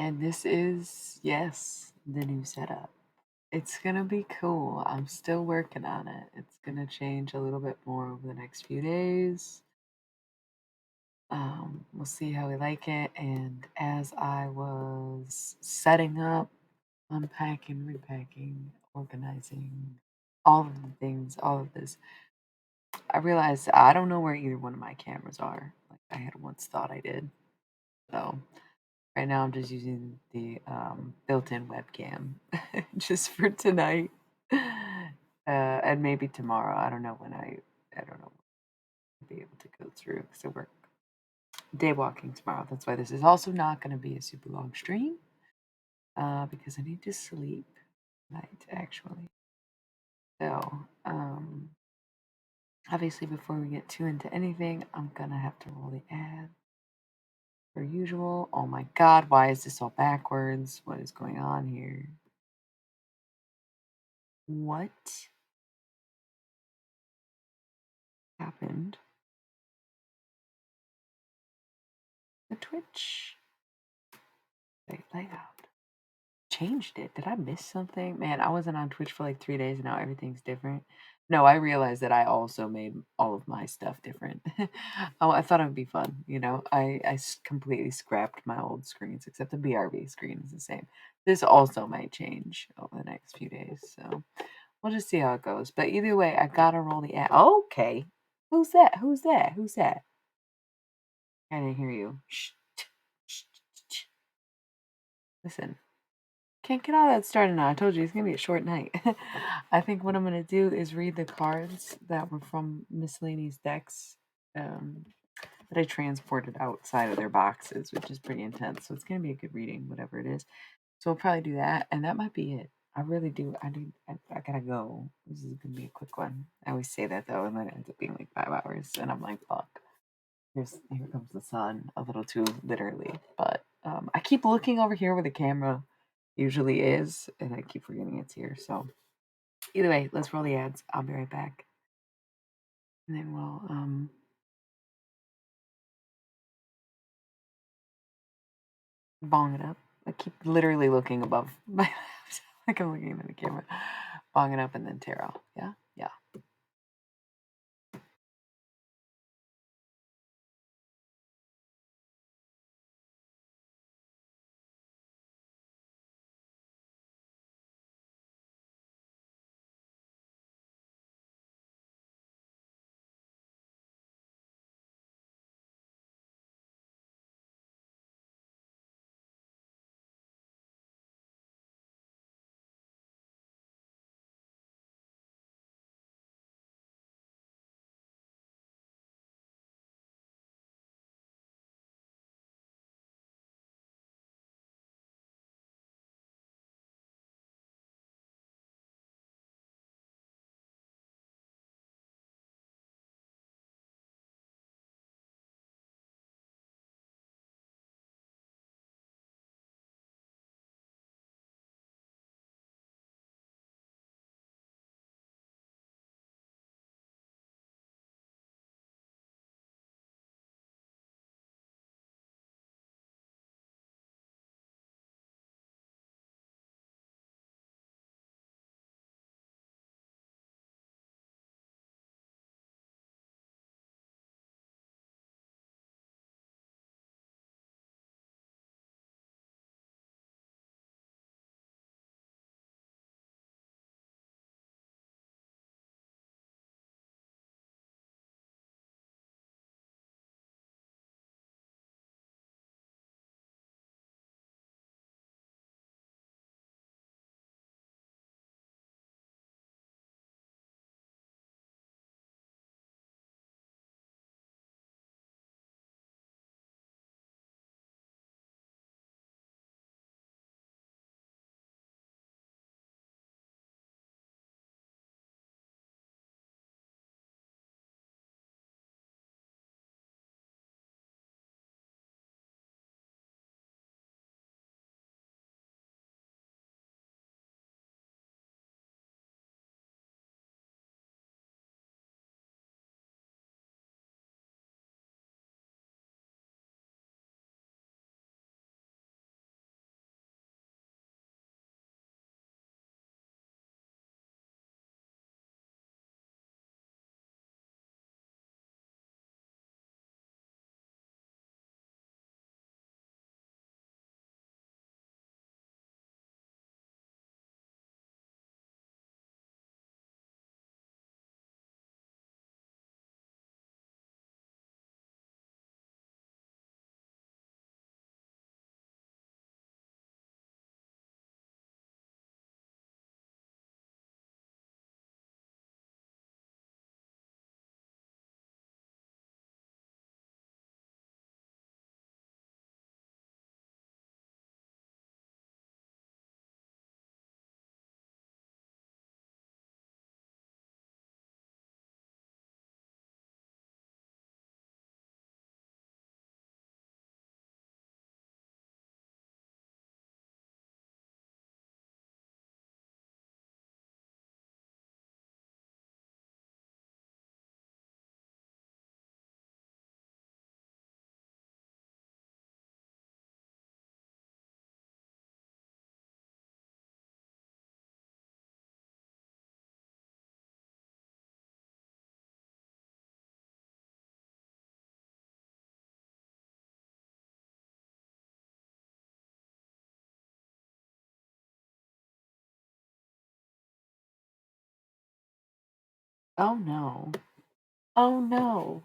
And this is, yes, the new setup. It's gonna be cool. I'm still working on it. It's gonna change a little bit more over the next few days. We'll see how we like it. And as I was setting up, unpacking, repacking, organizing, all of the things, all of this, I realized I don't know where either one of my cameras are. Like I had once thought I did. So right now I'm just using the built-in webcam just for tonight. And maybe tomorrow. I don't know when I don't know when I'll be able to go through because I work day walking tomorrow. That's why this is also not going to be a super long stream because I need to sleep tonight actually. So obviously before we get too into anything, I'm gonna have to roll the ad per usual. Oh my god, why is this all backwards? What is going on here? What happened? The Twitch layout changed it. Did I miss something? Man, I wasn't on Twitch for like 3 days and now everything's different. No, I realized that I also made all of my stuff different. Oh, I thought it would be fun. I completely scrapped my old screens, except the BRB screen is the same. This also might change over the next few days, so we'll just see how it goes. But either way, I gotta roll the ad. Okay, who's that? Who's that? Who's that? I didn't hear you. Shh. Shh. Shh. Listen. Can't get all that started now. I told you it's gonna be a short night. I think what I'm gonna do is read the cards that were from miscellaneous decks that I transported outside of their boxes, which is pretty intense. So it's gonna be a good reading, whatever it is. So we'll probably do that, and that might be it. I really do. I gotta go. This is gonna be a quick one. I always say that though, and then it ends up being like 5 hours, and I'm like, fuck. Here comes the sun, a little too literally. But I keep looking over here where the camera usually is, and I keep forgetting it's here. So either way, let's roll the ads. I'll be right back, and then we'll bong it up. I keep literally looking above my like I'm looking at the camera. Bong it up and then tear off. Yeah, yeah. Oh no. Oh no.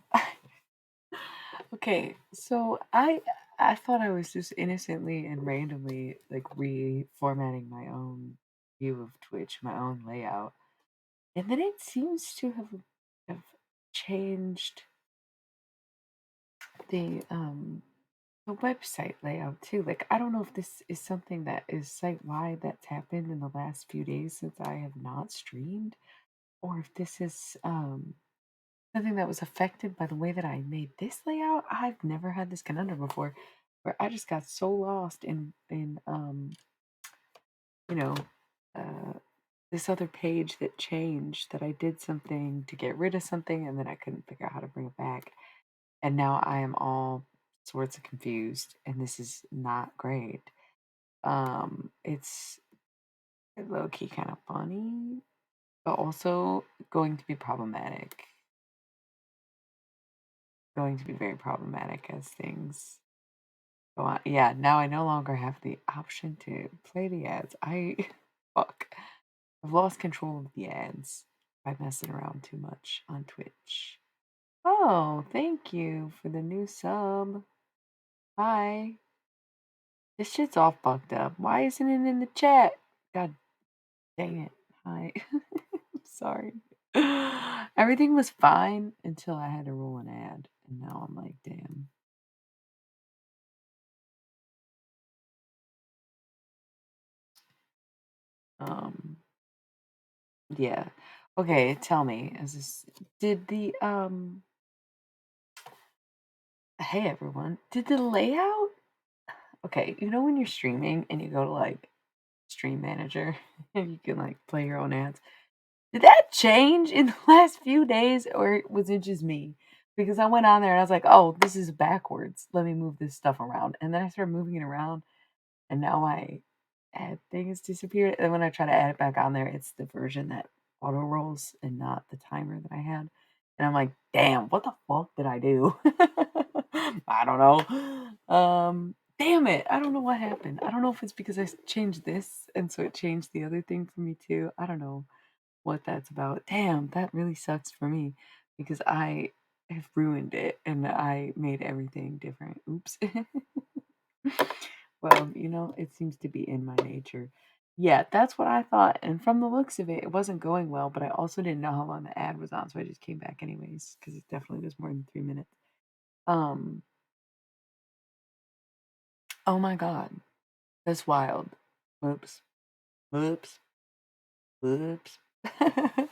Okay, so I thought I was just innocently and randomly like reformatting my own view of Twitch, my own layout. And then it seems to have changed the website layout too. Like I don't know if this is something that is site wide that's happened in the last few days since I have not streamed, or if this is something that was affected by the way that I made this layout. I've never had this conundrum before, where I just got so lost in you know uh, this other page that changed that I did something to get rid of something and then I couldn't figure out how to bring it back, and now I am all sorts of confused, and this is not great. It's low key kind of funny, but also going to be problematic. Going to be very problematic as things go on. Yeah, now I no longer have the option to play the ads. Fuck. I've lost control of the ads by messing around too much on Twitch. Oh, thank you for the new sub. Hi. This shit's all fucked up. Why isn't it in the chat? God dang it. Hi. Sorry. Everything was fine until I had to roll an ad. And now I'm like, damn. Um, yeah. Okay, tell me, is this did the hey everyone, did the layout okay, you know when you're streaming and you go to like stream manager and you can like play your own ads? Did that change in the last few days or was it just me? Because I went on there and I was like, oh, this is backwards. Let me move this stuff around. And then I started moving it around and now my ad thing has disappeared. And when I try to add it back on there, it's the version that auto rolls and not the timer that I had. And I'm like, damn, what the fuck did I do? I don't know. Damn it. I don't know what happened. I don't know if it's because I changed this and so it changed the other thing for me too. I don't know what that's about. Damn, that really sucks for me because I have ruined it and I made everything different. Oops. Well, it seems to be in my nature. Yeah, that's what I thought. And from the looks of it, it wasn't going well, but I also didn't know how long the ad was on, so I just came back anyways because it definitely was more than 3 minutes. Um, oh my God, that's wild. Whoops, whoops, whoops. I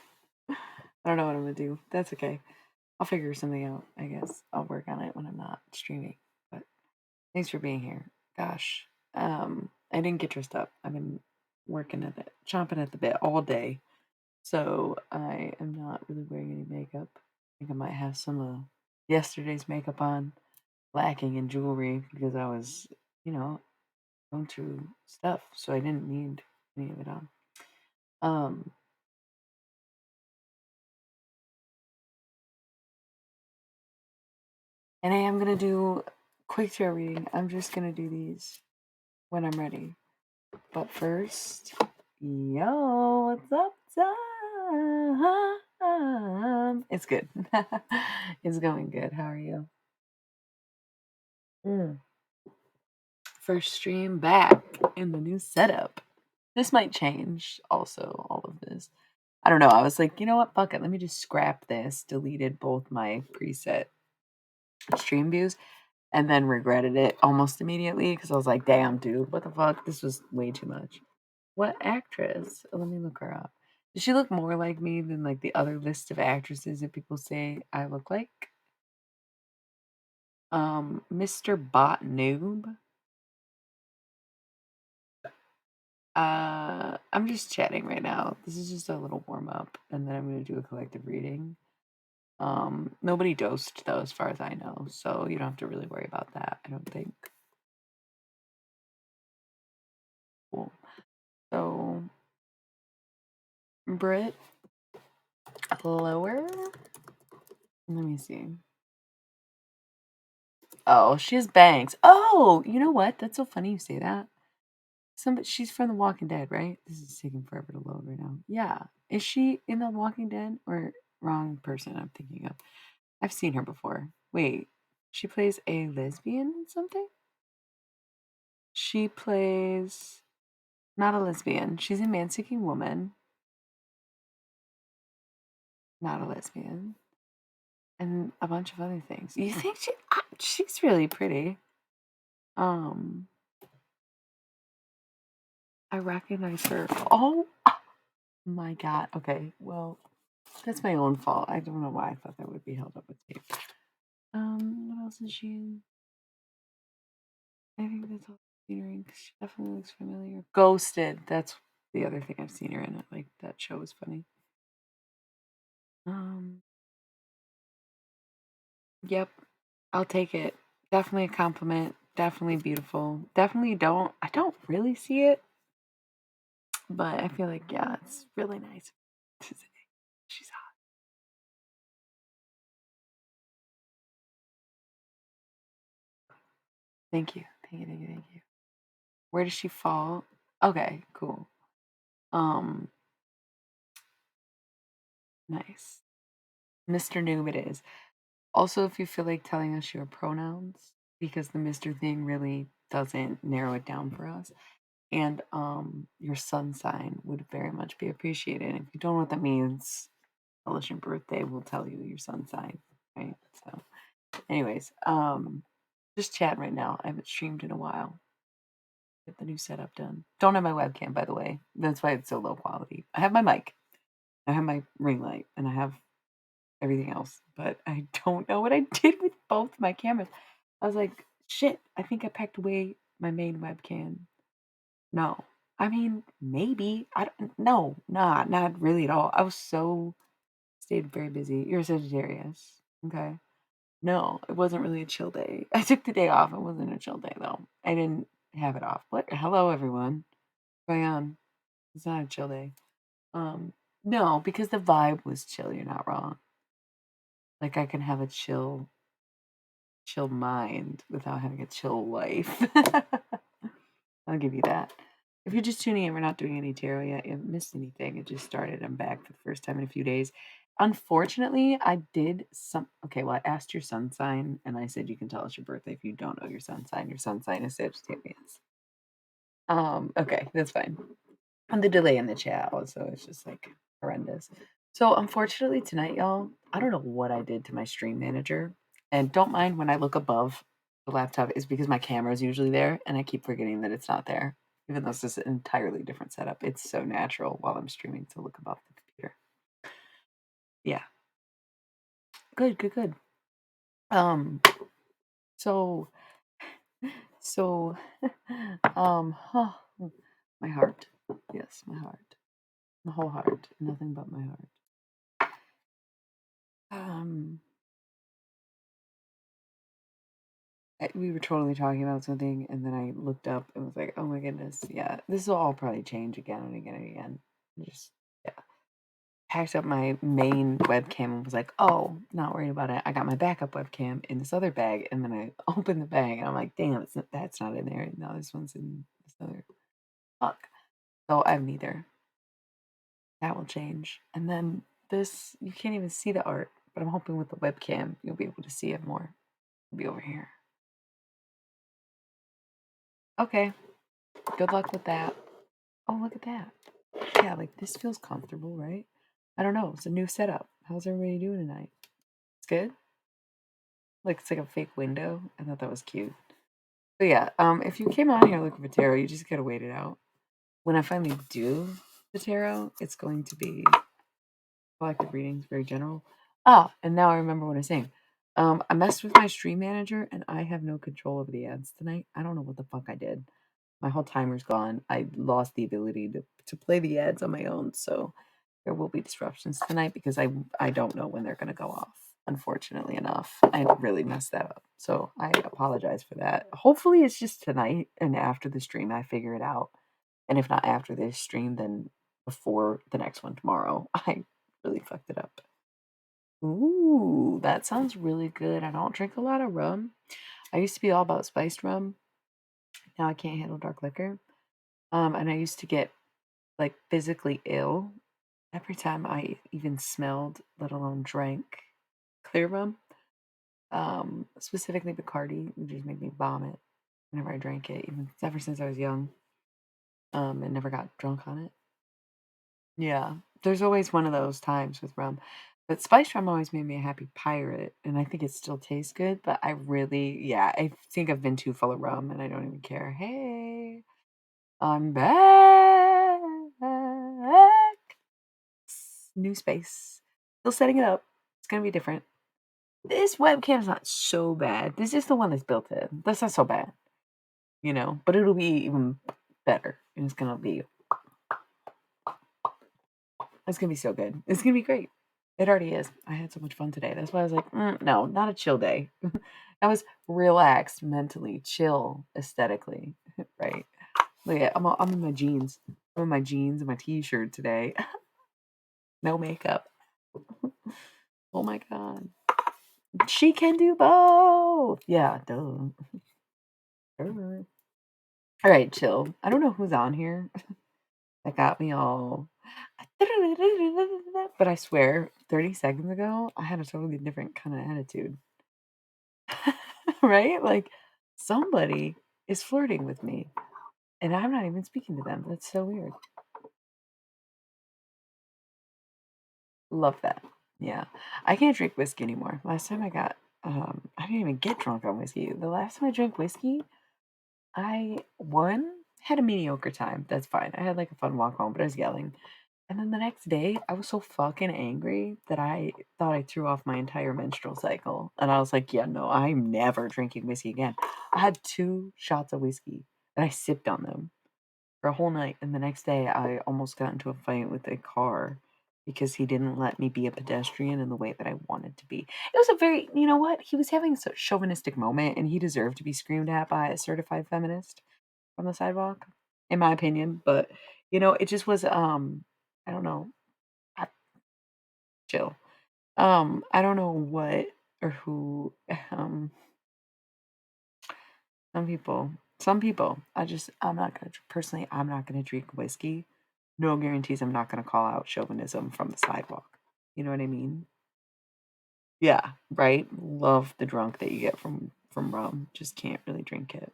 don't know what I'm gonna do. That's okay. I'll figure something out, I guess. I'll work on it when I'm not streaming. But thanks for being here. Gosh. I didn't get dressed up. I've been working at it, chomping at the bit all day. So I am not really wearing any makeup. I think I might have some of yesterday's makeup on, lacking in jewelry because I was, you know, going through stuff. So I didn't need any of it on. Um, and I am gonna do quick tarot reading. I'm just gonna do these when I'm ready. But first, yo, what's up, Tom? It's good. It's going good. How are you? Mm. First stream back in the new setup. This might change also, all of this. I don't know. I was like, you know what? Fuck it. Let me just scrap this. Deleted both my preset stream views and then regretted it almost immediately because I was like, damn, dude, what the fuck? This was way too much. What actress? Let me look her up. Does she look more like me than like the other list of actresses that people say I look like? Mr. Bot Noob. I'm just chatting right now. This is just a little warm up, and then I'm gonna do a collective reading. Nobody dosed though, as far as I know, so you don't have to really worry about that. I don't think. Cool. So, Brit, lower. Let me see. Oh, she has bangs. Oh, you know what? That's so funny you say that. She's from The Walking Dead, right? This is taking forever to load right now. Yeah. Is she in The Walking Dead or wrong person I'm thinking of. I've seen her before. Wait, she plays a lesbian in something? She plays not a lesbian. She's a man-seeking woman, not a lesbian, and a bunch of other things. You think she's really pretty? Um, I recognize her. Oh my god. Okay, well, that's my own fault. I don't know why I thought that would be held up with tape. What else is she in? I think that's all I've seen her in 'cause she definitely looks familiar. Ghosted. That's the other thing I've seen her in. Like that show was funny. Um, yep, I'll take it. Definitely a compliment. Definitely beautiful. Definitely I don't really see it, but I feel like yeah, it's really nice to say. She's hot. Thank you. Thank you. Thank you. Thank you. Where does she fall? Okay, cool. Um, nice. Mr. Noob it is. Also, if you feel like telling us your pronouns, because the Mr. thing really doesn't narrow it down for us. And your sun sign would very much be appreciated. If you don't know what that means, tell us your birthday, we'll tell you your sun sign. Right. So anyways, just chatting right now. I haven't streamed in a while. Get the new setup done. Don't have my webcam, by the way. That's why it's so low quality. I have my mic, I have my ring light, and I have everything else, but I don't know what I did with both my cameras. I was like, shit, I think I packed away my main webcam. No. I mean, maybe. I don't no, not really at all. I was so stayed very busy. You're a Sagittarius. Okay. No, it wasn't really a chill day. I took the day off. It wasn't a chill day though. I didn't have it off. What hello everyone. What's going on? It's not a chill day. Um, no, because the vibe was chill, you're not wrong. Like I can have a chill mind without having a chill life. I'll give you that. If you're just tuning in, we're not doing any tarot yet. You haven't missed anything. It just started. I'm back for the first time in a few days. Unfortunately, I did some. Okay, well, I asked your sun sign, and I said you can tell us your birthday if you don't know your sun sign. Your sun sign is Sagittarius. Okay, that's fine. And the delay in the chat also is just like horrendous. So unfortunately tonight, y'all, I don't know what I did to my stream manager. And don't mind when I look above the laptop is because my camera is usually there and I keep forgetting that it's not there. Even though this is an entirely different setup. It's so natural while I'm streaming to look above the computer. Yeah. Good, good, good. Um, so so huh, my heart. Yes, my heart. My whole heart. Nothing but my heart. Um we were totally talking about something, and then I looked up and was like, "Oh my goodness, yeah, this will all probably change again and again and again." Just yeah, packed up my main webcam and was like, "Oh, not worried about it. I got my backup webcam in this other bag." And then I opened the bag and I'm like, "Damn, that's not in there. No, this one's in this other." Fuck. So I have neither. That will change. And then this, you can't even see the art, but I'm hoping with the webcam you'll be able to see it more. It'll be over here. Okay. Good luck with that. Oh, look at that. Yeah, like this feels comfortable, right? I don't know. It's a new setup. How's everybody doing tonight? It's good. Like it's like a fake window. I thought that was cute. So yeah, if you came on here looking for tarot, you just gotta wait it out. When I finally do the tarot, it's going to be collective readings, very general. Ah, and now I remember what I was saying. I messed with my stream manager, and I have no control over the ads tonight. I don't know what the fuck I did. My whole timer's gone. I lost the ability to play the ads on my own, so there will be disruptions tonight because I don't know when they're gonna go off. Unfortunately enough, I really messed that up. So I apologize for that. Hopefully it's just tonight and after the stream I figure it out. And if not after this stream, then before the next one tomorrow. I really fucked it up. Ooh, that sounds really good. I don't drink a lot of rum. I used to be all about spiced rum. Now I can't handle dark liquor. And I used to get like physically ill Every time I even smelled, let alone drank, clear rum, specifically Bacardi, would just make me vomit whenever I drank it, even ever since I was young, and never got drunk on it. Yeah, there's always one of those times with rum. But spiced rum always made me a happy pirate, and I think it still tastes good, but I really, yeah, I think I've been too full of rum and I don't even care. Hey, I'm back. New space. Still setting it up. It's gonna be different. This webcam's not so bad. This is the one that's built in. That's not so bad, but it'll be even better. And it's gonna be so good. It's gonna be great. It already is. I had so much fun today. That's why I was like, no, not a chill day. I was relaxed mentally, chill aesthetically, right? Look at I'm in my jeans. I'm in my jeans and my t-shirt today. No makeup. Oh my god. She can do both. Yeah, duh. All right, chill. I don't know who's on here. That got me all. But I swear, 30 seconds ago, I had a totally different kind of attitude. Right? Like, somebody is flirting with me, and I'm not even speaking to them. That's so weird. Love that. Yeah. I can't drink whiskey anymore. Last time I didn't even get drunk on whiskey. The last time I drank whiskey, one, had a mediocre time. That's fine. I had like a fun walk home, but I was yelling. And then the next day, I was so fucking angry that I thought I threw off my entire menstrual cycle. And I was like, yeah, no, I'm never drinking whiskey again. I had 2 shots of whiskey and I sipped on them for a whole night. And the next day, I almost got into a fight with a car because he didn't let me be a pedestrian in the way that I wanted to be. It was a very, you know what? He was having a chauvinistic moment and he deserved to be screamed at by a certified feminist on the sidewalk, in my opinion. But, it just was, I don't know. I chill. I don't know what or who, some people, I'm not gonna, personally, I'm not gonna drink whiskey. No guarantees I'm not gonna call out chauvinism from the sidewalk. You know what I mean? Yeah, right? Love the drunk that you get from rum. Just can't really drink it.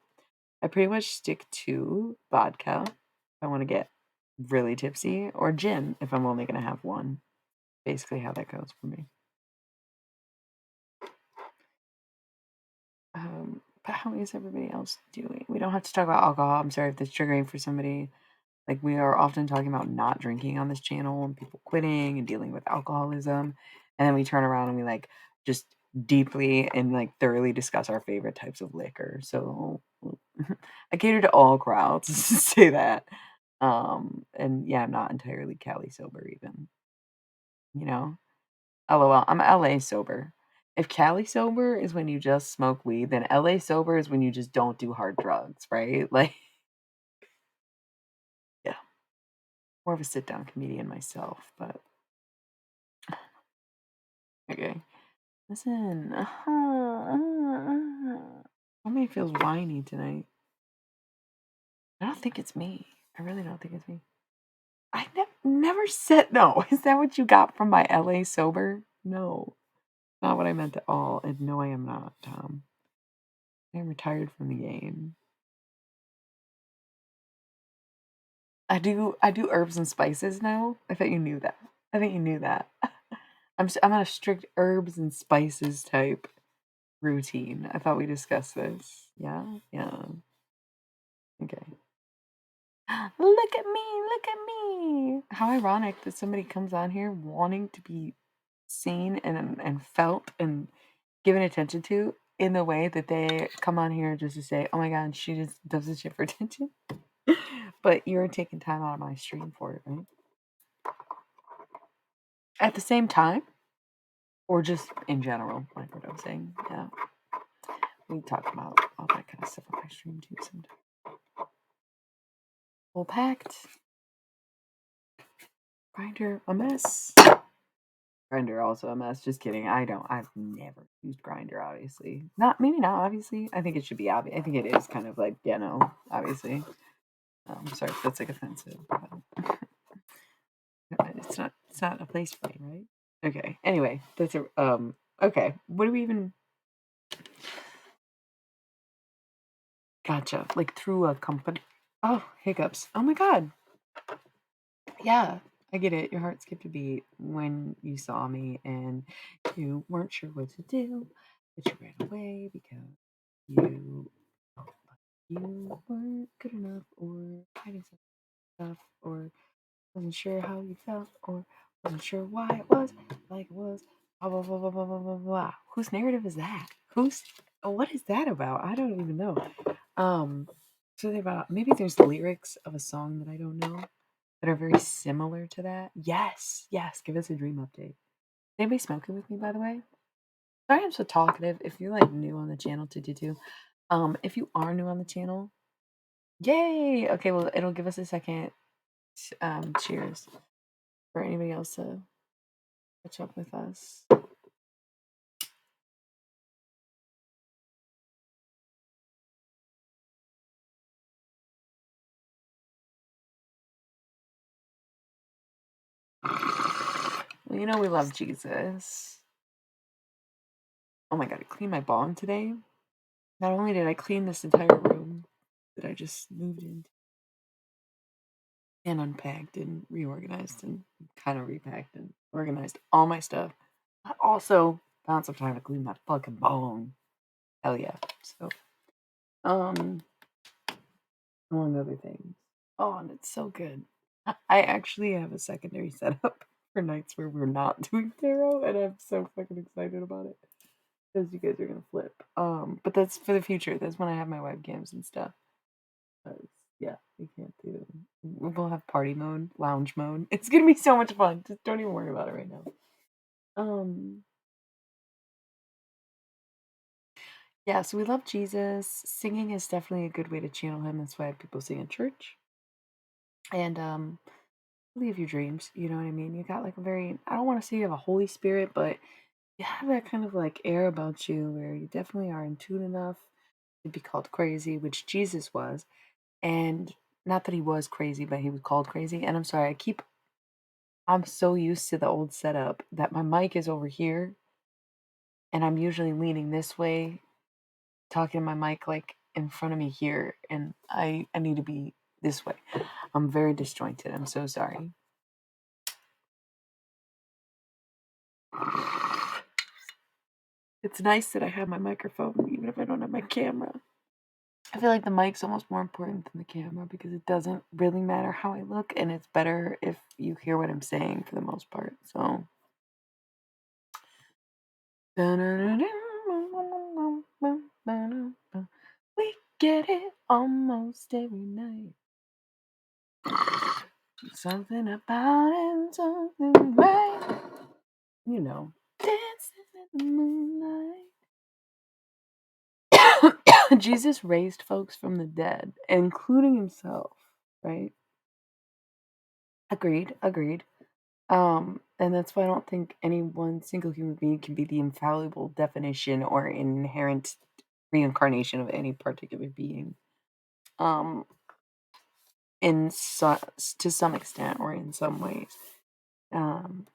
I pretty much stick to vodka if I want to get really tipsy, or gin if I'm only gonna have one. Basically how that goes for me. But how is everybody else doing? We don't have to talk about alcohol. I'm sorry if that's triggering for somebody. Like, we are often talking about not drinking on this channel and people quitting and dealing with alcoholism. And then we turn around and we like just deeply and like thoroughly discuss our favorite types of liquor. So I cater to all crowds to say that. And yeah, I'm not entirely Cali sober even, you know? LOL. I'm LA sober. If Cali sober is when you just smoke weed, then LA sober is when you just don't do hard drugs, right? Like, yeah, more of a sit down comedian myself, but okay. Listen, somebody feels whiny tonight. I don't think it's me. I really don't think it's me. I never said no. Is that what you got from my LA sober? No, not what I meant at all. And no, I am not, Tom. I am retired from the game. I do herbs and spices now. I thought you knew that. I think you knew that. I'm on a strict herbs and spices type routine. I thought we discussed this. Yeah, yeah. Okay. Look at me, look at me. How ironic that somebody comes on here wanting to be seen and felt and given attention to in the way that they come on here just to say, "Oh my god, she just does this shit for attention." But you're taking time out of my stream for it, right? At the same time, or just in general, like what I'm saying. Yeah, we talk about all that kind of stuff on my stream too sometimes. Full packed. Grinder a mess. Grinder also a mess. Just kidding. I've never used Grinder. Obviously, maybe not. Obviously, I think it should be obvious. I think it is kind of like obviously. Sorry if that's like offensive, but it's not. It's not a place plane, right? Okay. Anyway, that's a okay. What do we even gotcha. Like through a company. Oh, hiccups. Oh my god. Yeah, I get it. Your heart skipped a beat when you saw me and you weren't sure what to do, but you ran away because you felt like you weren't good enough or hiding some stuff or wasn't sure how you felt or wasn't sure why it was like it was. Blah, blah, blah, blah, blah, blah, blah, blah. Whose narrative is that? What is that about? I don't even know. Um, something about maybe there's lyrics of a song that I don't know that are very similar to that. Yes, yes. Give us a dream update. Anybody smoking with me, by the way? Sorry, I'm so talkative. If you're like new on the channel, to if you are new on the channel, yay. Okay, well, it'll give us a second. Cheers for anybody else to catch up with us. Well, you know we love Jesus. Oh my god, I cleaned my bong today. Not only did I clean this entire room that I just moved into and unpacked and reorganized and kind of repacked and organized all my stuff, I also found some time to clean my fucking bong. Hell yeah. So, um, among other things. Oh, and it's so good. I actually have a secondary setup for nights where we're not doing tarot, and I'm so fucking excited about it because you guys are gonna flip. But that's for the future. That's when I have my webcams and stuff. 'Cause, yeah, we can't do. We'll have party mode, lounge mode. It's gonna be so much fun. Just don't even worry about it right now. Um, yeah. So we love Jesus. Singing is definitely a good way to channel him. That's why people sing in church. And live your dreams. You know what I mean? You got like a very. I don't want to say you have a Holy Spirit, but you have that kind of like air about you where you definitely are in tune enough to be called crazy, which Jesus was. And not that he was crazy, but he was called crazy. And I'm sorry, I'm so used to the old setup that my mic is over here and I'm usually leaning this way, talking to my mic like in front of me here, and I need to be this way. I'm very disjointed. I'm so sorry. It's nice that I have my microphone, even if I don't have my camera. I feel like the mic's almost more important than the camera because it doesn't really matter how I look, and it's better if you hear what I'm saying for the most part. So, we get it almost every night. Something about it, something right. You know, dancing in the moonlight. Jesus raised folks from the dead, including himself, right? Agreed, agreed. And that's why I don't think any one single human being can be the infallible definition or inherent reincarnation of any particular being. Um, to some extent or in some ways. Um,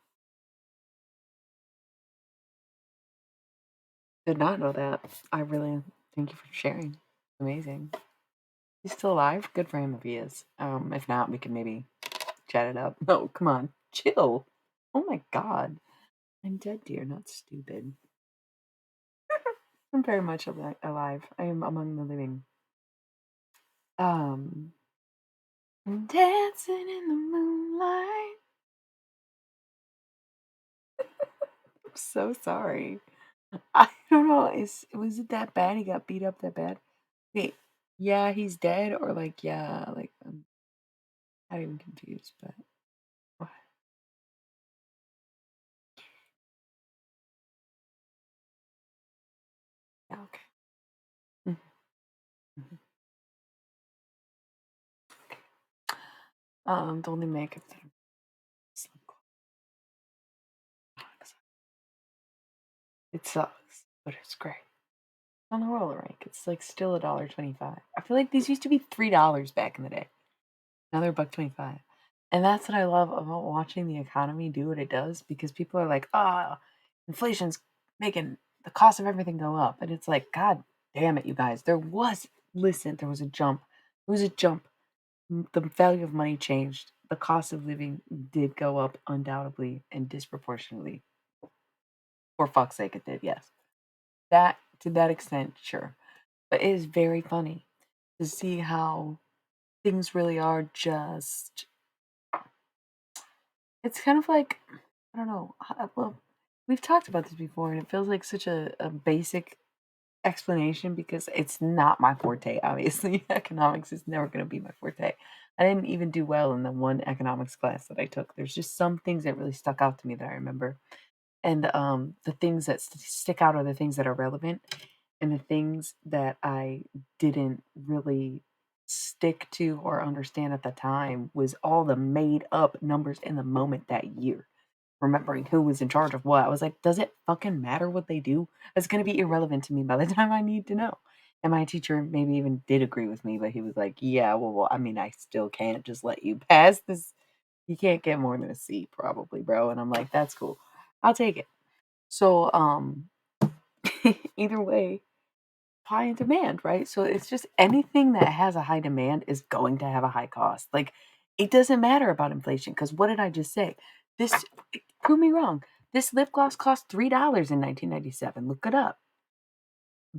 did not know that. I really thank you for sharing. Amazing. He's still alive? Good for him if he is. If not, we can maybe chat it up. No, come on. Chill. Oh my god. I'm dead, dear, not stupid. I'm very much alive. I am among the living. Um, dancing in the moonlight. I'm so sorry. I don't know. Was it that bad? He got beat up that bad? Wait, yeah, he's dead, or like, yeah, like I'm not even confused, but oh, yeah, okay. Mhm, mhm. The only makeup that I'm it sucks, but it's great. On the roller rink, it's like still $1.25. I feel like these used to be $3 back in the day. Now they're $1.25. And that's what I love about watching the economy do what it does because people are like, "Ah, inflation's making the cost of everything go up." And it's like, "God damn it, you guys. There was a jump. It was a jump. The value of money changed. The cost of living did go up undoubtedly and disproportionately. For fuck's sake, it did, yes. That, to that extent, sure. But it is very funny to see how things really are just it's kind of like I don't know. Well, we've talked about this before, and it feels like such a basic explanation because it's not my forte. Obviously, economics is never going to be my forte. I didn't even do well in the one economics class that I took. There's just some things that really stuck out to me that I remember, and the things that stick out are the things that are relevant, and the things that I didn't really stick to or understand at the time was all the made up numbers in the moment that year remembering who was in charge of what. I was like, does it fucking matter what they do? It's going to be irrelevant to me by the time I need to know. And my teacher maybe even did agree with me, but he was like, yeah, well, I mean, I still can't just let you pass this. You can't get more than a C, probably, bro. And I'm like, that's cool. I'll take it. So, either way, high in demand, right? So it's just anything that has a high demand is going to have a high cost. Like it doesn't matter about inflation because what did I just say? This prove me wrong. This lip gloss cost $3 in 1997. Look it up,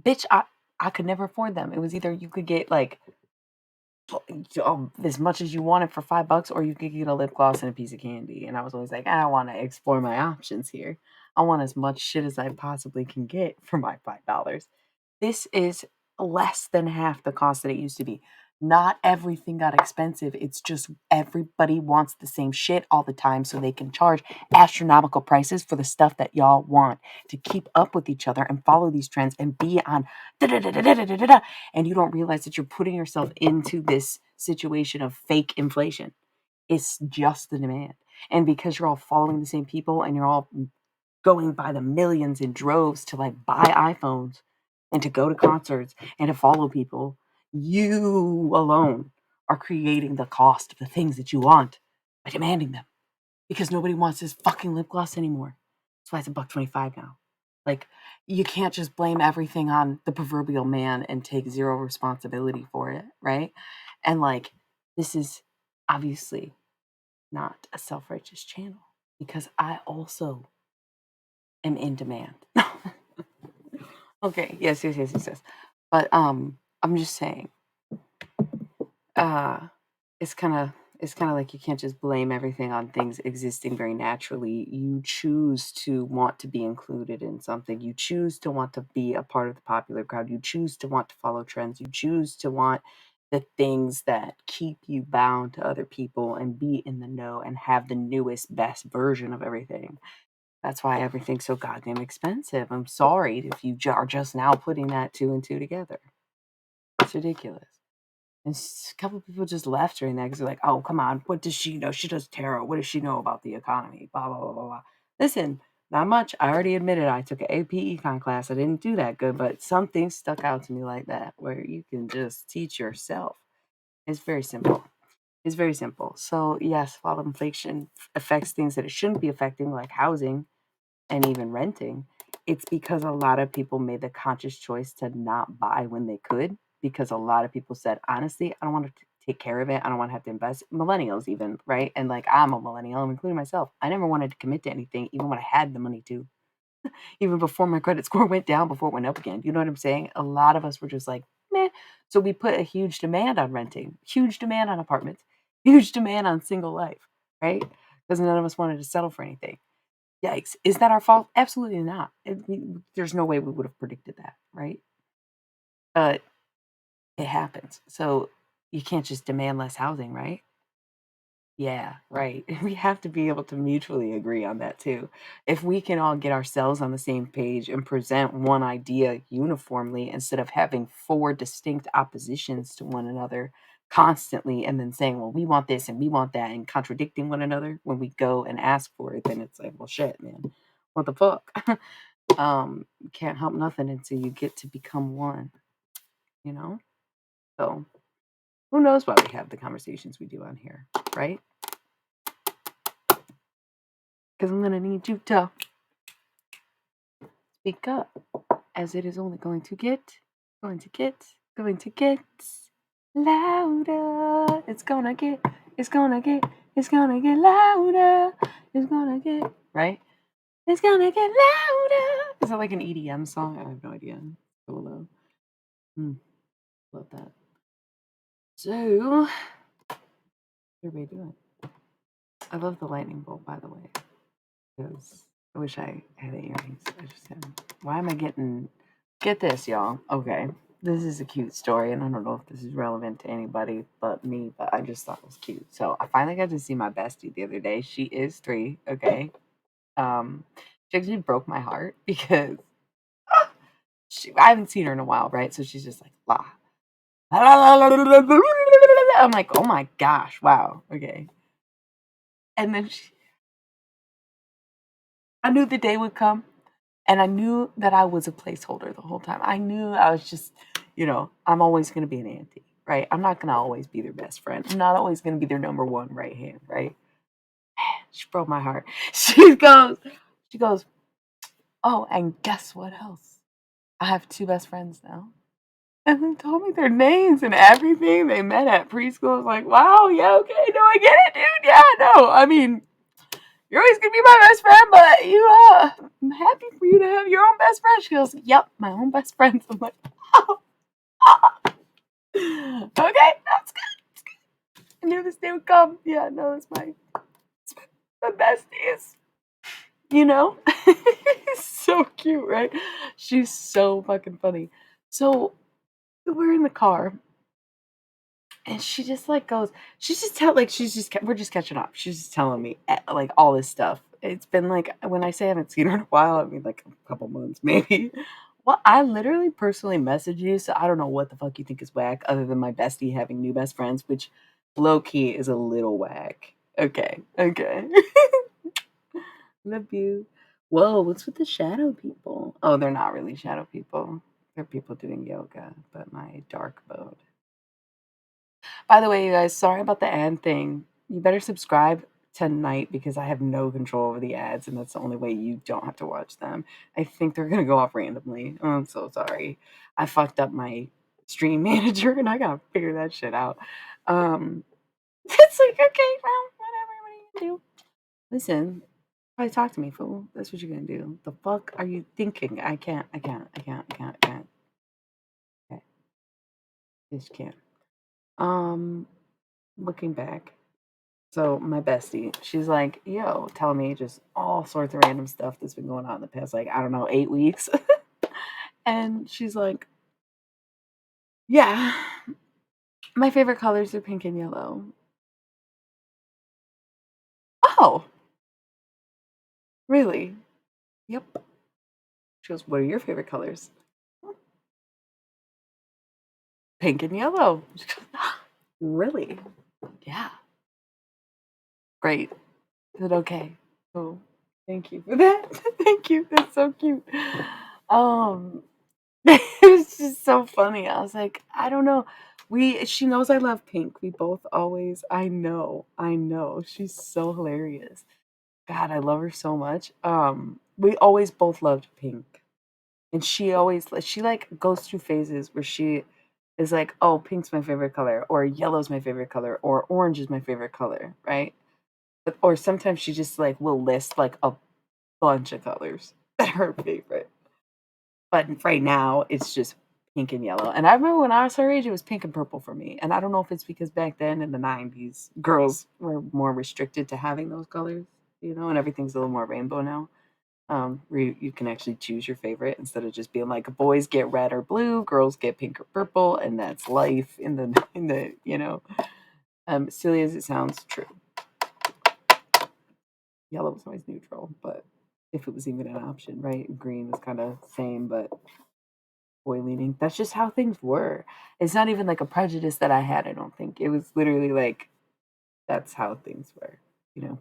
bitch. I could never afford them. It was either you could get like as much as you wanted for $5, or you could get a lip gloss and a piece of candy. And I was always like, I want to explore my options here. I want as much shit as I possibly can get for my $5. This is less than half the cost that it used to be. Not everything got expensive. It's just everybody wants the same shit all the time so they can charge astronomical prices for the stuff that y'all want to keep up with each other and follow these trends and be on da da da da da da da da. And you don't realize that you're putting yourself into this situation of fake inflation. It's just the demand. And because you're all following the same people and you're all going by the millions in droves to like buy iPhones and to go to concerts and to follow people, you alone are creating the cost of the things that you want by demanding them because nobody wants this fucking lip gloss anymore. That's why it's $1.25 now. Like, you can't just blame everything on the proverbial man and take zero responsibility for it, right? And like, this is obviously not a self righteous channel because I also am in demand. Okay. Yes, yes, yes, yes, yes. But I'm just saying, uh it's kind of like you can't just blame everything on things existing very naturally. You choose to want to be included in something. You choose to want to be a part of the popular crowd. You choose to want to follow trends. You choose to want the things that keep you bound to other people and be in the know and have the newest, best version of everything. That's why everything's so goddamn expensive. I'm sorry if you are just now putting that two and two together. It's ridiculous. And a couple people just left during that because they're like, "Oh, come on, what does she know? She does tarot. What does she know about the economy?" Blah blah blah blah blah. Listen, not much. I already admitted I took an AP Econ class. I didn't do that good, but some things stuck out to me like that, where you can just teach yourself. It's very simple. It's very simple. So yes, while inflation affects things that it shouldn't be affecting, like housing and even renting, it's because a lot of people made the conscious choice to not buy when they could. Because a lot of people said, honestly, I don't want to take care of it. I don't want to have to invest. Millennials, even, right? And like, I'm a millennial, I'm including myself. I never wanted to commit to anything, even when I had the money to, even before my credit score went down, before it went up again. You know what I'm saying? A lot of us were just like, meh. So we put a huge demand on renting, huge demand on apartments, huge demand on single life, right? Because none of us wanted to settle for anything. Yikes. Is that our fault? Absolutely not. There's no way we would have predicted that, right? But it happens. So you can't just demand less housing, right? Yeah, right. We have to be able to mutually agree on that too. If we can all get ourselves on the same page and present one idea uniformly instead of having four distinct oppositions to one another constantly and then saying, well, we want this and we want that and contradicting one another when we go and ask for it, then it's like, well, shit, man. What the fuck? You can't help nothing until you get to become one, you know? So who knows why we have the conversations we do on here, right? Because I'm gonna need you to speak up, as it is only going to get, going to get louder. It's gonna get, it's gonna get louder. It's gonna get, right? It's gonna get louder. Is that like an EDM song? I have no idea. Solo. Love that. So, what are everybody doing? I love the lightning bolt, by the way, because I wish I had earrings. I just haven't. Why am I getting? Get this, y'all. Okay, this is a cute story, and I don't know if this is relevant to anybody but me, but I just thought it was cute. So I finally got to see my bestie the other day. She is 3. Okay, she actually broke my heart because I haven't seen her in a while, right? So she's just like, la. I'm like, oh my gosh, wow, okay. And then I knew the day would come, and I knew that I was a placeholder the whole time. I knew I was just, I'm always going to be an auntie, right? I'm not going to always be their best friend. I'm not always going to be their number one right hand, right? She broke my heart. She goes, oh, and guess what else? I have 2 best friends now. And they told me their names and everything. They met at preschool. I was like, wow, yeah, okay, no, I get it, dude. Yeah, no, I mean, you're always gonna be my best friend, but I'm happy for you to have your own best friend. She goes, yep, my own best friends. I'm like, oh, okay, that's good. I knew this day would come. Yeah, no, it's my besties. You know, so cute, right? She's so fucking funny. So we're in the car, and she just like goes, we're just catching up. She's just telling me like all this stuff. It's been like, when I say I haven't seen her in a while, I mean like a couple months maybe. Well, I literally personally messaged you, so I don't know what the fuck you think is whack, other than my bestie having new best friends, which low key is a little whack. Okay, okay. Love you. Whoa, what's with the shadow people? Oh, they're not really shadow people. They're people doing yoga, but my dark mode. By the way, you guys, sorry about the ad thing. You better subscribe tonight because I have no control over the ads, and that's the only way you don't have to watch them. I think they're gonna go off randomly. Oh, I'm so sorry. I fucked up my stream manager, and I gotta figure that shit out. It's like, okay, well, whatever. What are you gonna do? Listen, probably talk to me, fool. That's what you're gonna do. The fuck are you thinking? I can't. I can't. I can't. I can't. I can't. Okay, just can't. Um, looking back. So my bestie, she's like, yo, telling me just all sorts of random stuff that's been going on in the past, like, I don't know, 8 weeks. And she's like, yeah, my favorite colors are pink and yellow. Oh, really? Yep. She goes, what are your favorite colors? Pink and yellow. She goes, really? Yeah. Great. Is it okay? Oh, thank you for that. Thank you. That's so cute. Um, it was just so funny. I was like, I don't know. She knows I love pink. We both always, I know. She's so hilarious. God, I love her so much. We always both loved pink. And she like goes through phases where she is like, oh, pink's my favorite color, or yellow's my favorite color, or orange is my favorite color, right? But, or sometimes she just like will list like a bunch of colors that are her favorite. But right now, it's just pink and yellow. And I remember when I was her age, it was pink and purple for me. And I don't know if it's because back then in the 90s, girls were more restricted to having those colors, and everything's a little more rainbow now. Where you can actually choose your favorite instead of just being like boys get red or blue, girls get pink or purple, and that's life silly as it sounds, true. Yellow was always neutral, but if it was even an option, right? Green was kind of same, but boy leaning. That's just how things were. It's not even like a prejudice that I had, I don't think. It was literally like that's how things were.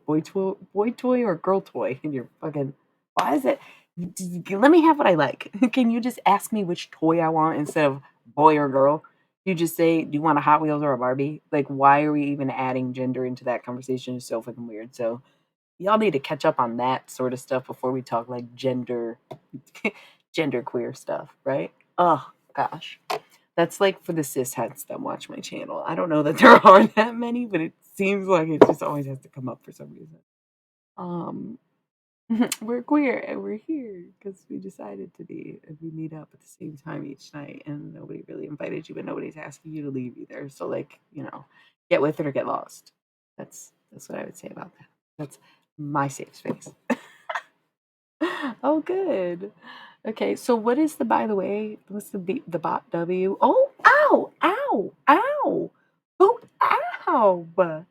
Boy toy or girl toy, and you're fucking. Why is it? Let me have what I like. Can you just ask me which toy I want instead of boy or girl? You just say, do you want a Hot Wheels or a Barbie? Like, why are we even adding gender into that conversation? It's so fucking weird. So y'all need to catch up on that sort of stuff before we talk like gender queer stuff, right? Oh gosh. That's like for the cis heads that watch my channel. I don't know that there are that many, but it seems like it just always has to come up for some reason. Um, we're queer and we're here because we decided to be, and we meet up at the same time each night, and nobody really invited you, but nobody's asking you to leave either. So like, get with it or get lost. That's what I would say about that. That's my safe space. Oh, good. Okay, so what is the by the way? What's the bot W? Oh, ow, ow, ow. Oh, ow, ow.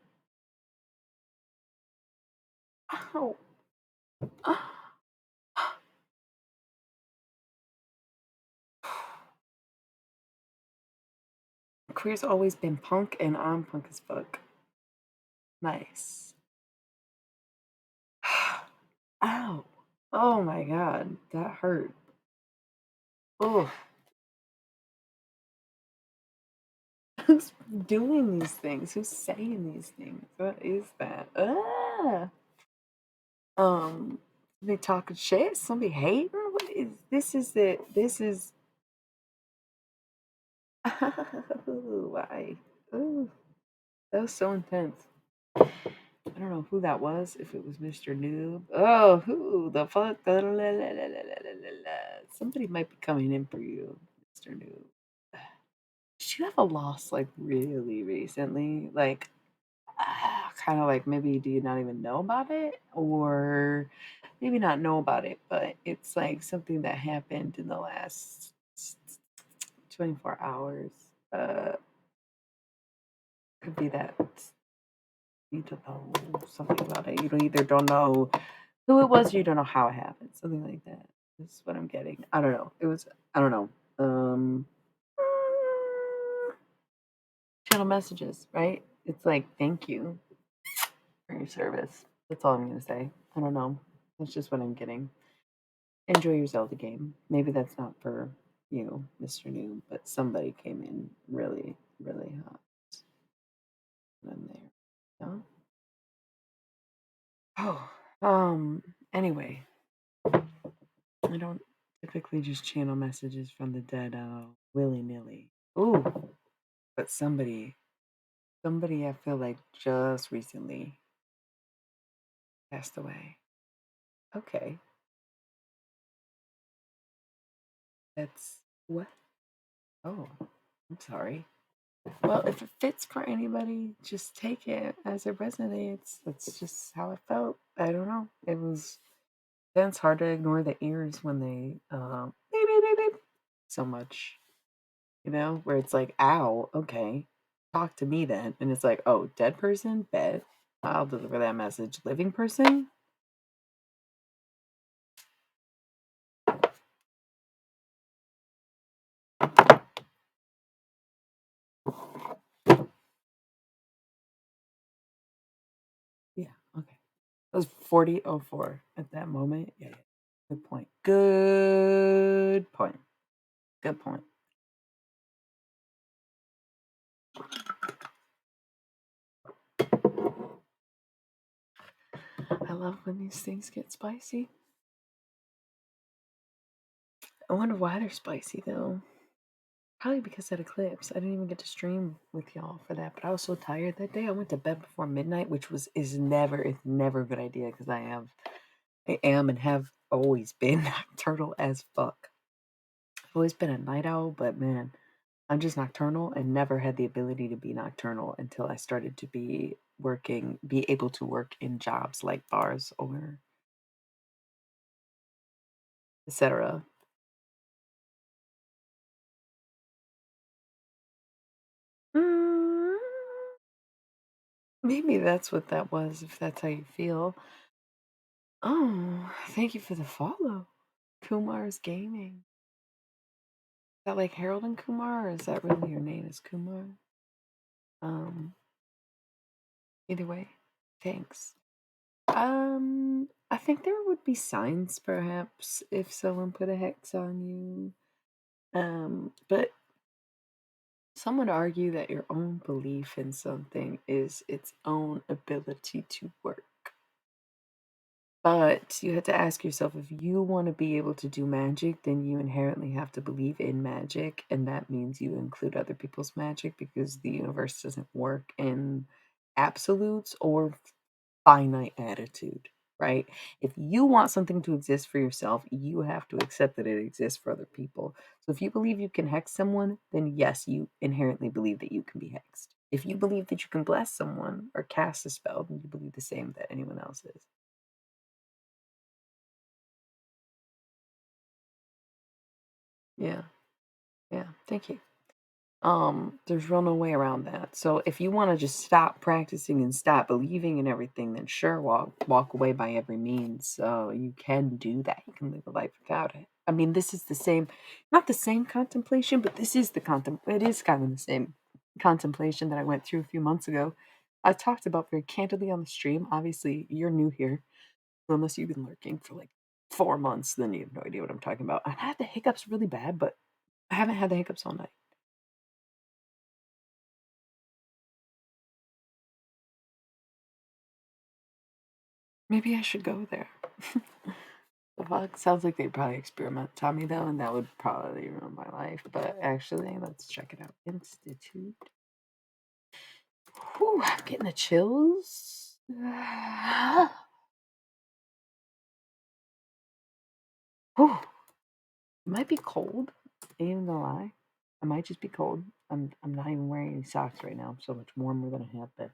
Queer's always been punk, and I'm punk as fuck. Nice. Ow. Oh my god, that hurt. Oh, who's doing these things? Who's saying these things? What is that? Somebody talking shit? Somebody hating? What is this? Is it? This is. Why? Ooh, that was so intense. I don't know who that was. If it was Mr. Noob. Oh, who the fuck? Somebody might be coming in for you, Mr. Noob. Did you have a loss like really recently? Like, kind of like maybe do you not even know about it? Or maybe not know about it, but it's like something that happened in the last 24 hours. Could be that you don't know something about it. You don't either don't know who it was, or you don't know how it happened. Something like that. This is what I'm getting. I don't know. It was I don't know. Channel messages, right? It's like thank you for your service. That's all I'm gonna say. I don't know. That's just what I'm getting. Enjoy your Zelda game. Maybe that's not for you, Mr. New, but somebody came in really, really hot. And I'm there. Yeah? Oh, anyway, I don't typically just channel messages from the dead willy nilly. Ooh, but somebody I feel like just recently passed away. Okay, that's what? Oh, I'm sorry. Well, if it fits for anybody, just take it as it resonates. That's just how it felt. I don't know. It was then it's hard to ignore the ears when they beep, beep, beep, beep, so much. Where it's like, ow, okay, talk to me then. And it's like, oh, dead person, bed. I'll deliver that message. Living person, yeah, okay. It was 40:04 at that moment. Yeah, yeah. Good point. Good point. Good point. I love when these things get spicy. I wonder why they're spicy though. Probably because that eclipse. I didn't even get to stream with y'all for that, but I was so tired that day. I went to bed before midnight, which is never a good idea because I am and have always been nocturnal as fuck. I've always been a night owl, but man, I'm just nocturnal and never had the ability to be nocturnal until I started to be able to work in jobs like bars or etc. Mm, maybe that's what that was, if that's how you feel. Oh, thank you for the follow. Kumar's Gaming. Is that like Harold and Kumar, or is that really your name is Kumar? Um, Either way, thanks. I think there would be signs perhaps if someone put a hex on you. But some would argue that your own belief in something is its own ability to work. But you have to ask yourself, if you want to be able to do magic, then you inherently have to believe in magic. And that means you include other people's magic because the universe doesn't work in absolutes or finite attitude, right? If you want something to exist for yourself, you have to accept that it exists for other people. So if you believe you can hex someone, then yes, you inherently believe that you can be hexed. If you believe that you can bless someone or cast a spell, then you believe the same that anyone else is. Yeah. Yeah. Thank you. There's real no way around that. So if you want to just stop practicing and stop believing in everything, then sure, walk away by every means. So you can do that. You can live a life without it. I mean, this is the same, not the same contemplation, but this is the it is kind of the same contemplation that I went through a few months ago. I talked about very candidly on the stream. Obviously, you're new here, so unless you've been lurking for like 4 months, then you have no idea what I'm talking about. I had the hiccups really bad, but I haven't had the hiccups all night. Maybe I should go there. The fuck? Sounds like they'd probably experiment on me though, and that would probably ruin my life. But actually, let's check it out. Institute. Whew, I'm getting the chills. Whew, it might be cold. Ain't even gonna lie. I might just be cold. I'm not even wearing any socks right now. I'm so much warmer than I have been.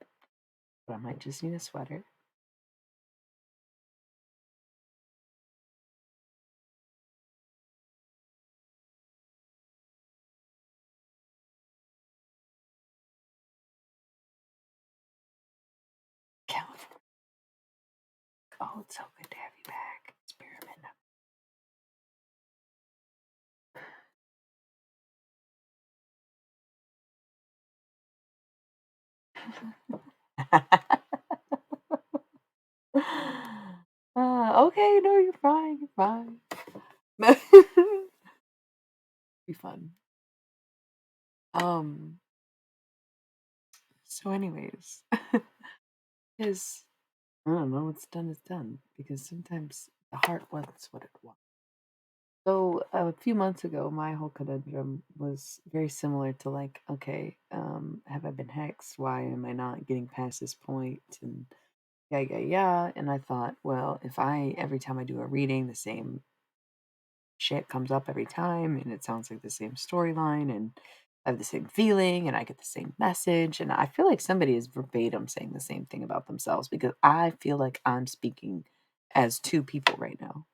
But I might just need a sweater. California. Oh, it's so good to have you back. Experiment. Okay, no, you're fine. You're fine. Be fun. Um. So, anyways, is I don't know. What's done is done because sometimes the heart wants what it wants. So, a few months ago, my whole conundrum was very similar to like, okay, have I been hexed? Why am I not getting past this point? And yeah, yeah, yeah. And I thought, well, if I every time I do a reading, the same shit comes up every time and it sounds like the same storyline and I have the same feeling and I get the same message and I feel like somebody is verbatim saying the same thing about themselves because I feel like I'm speaking as two people right now.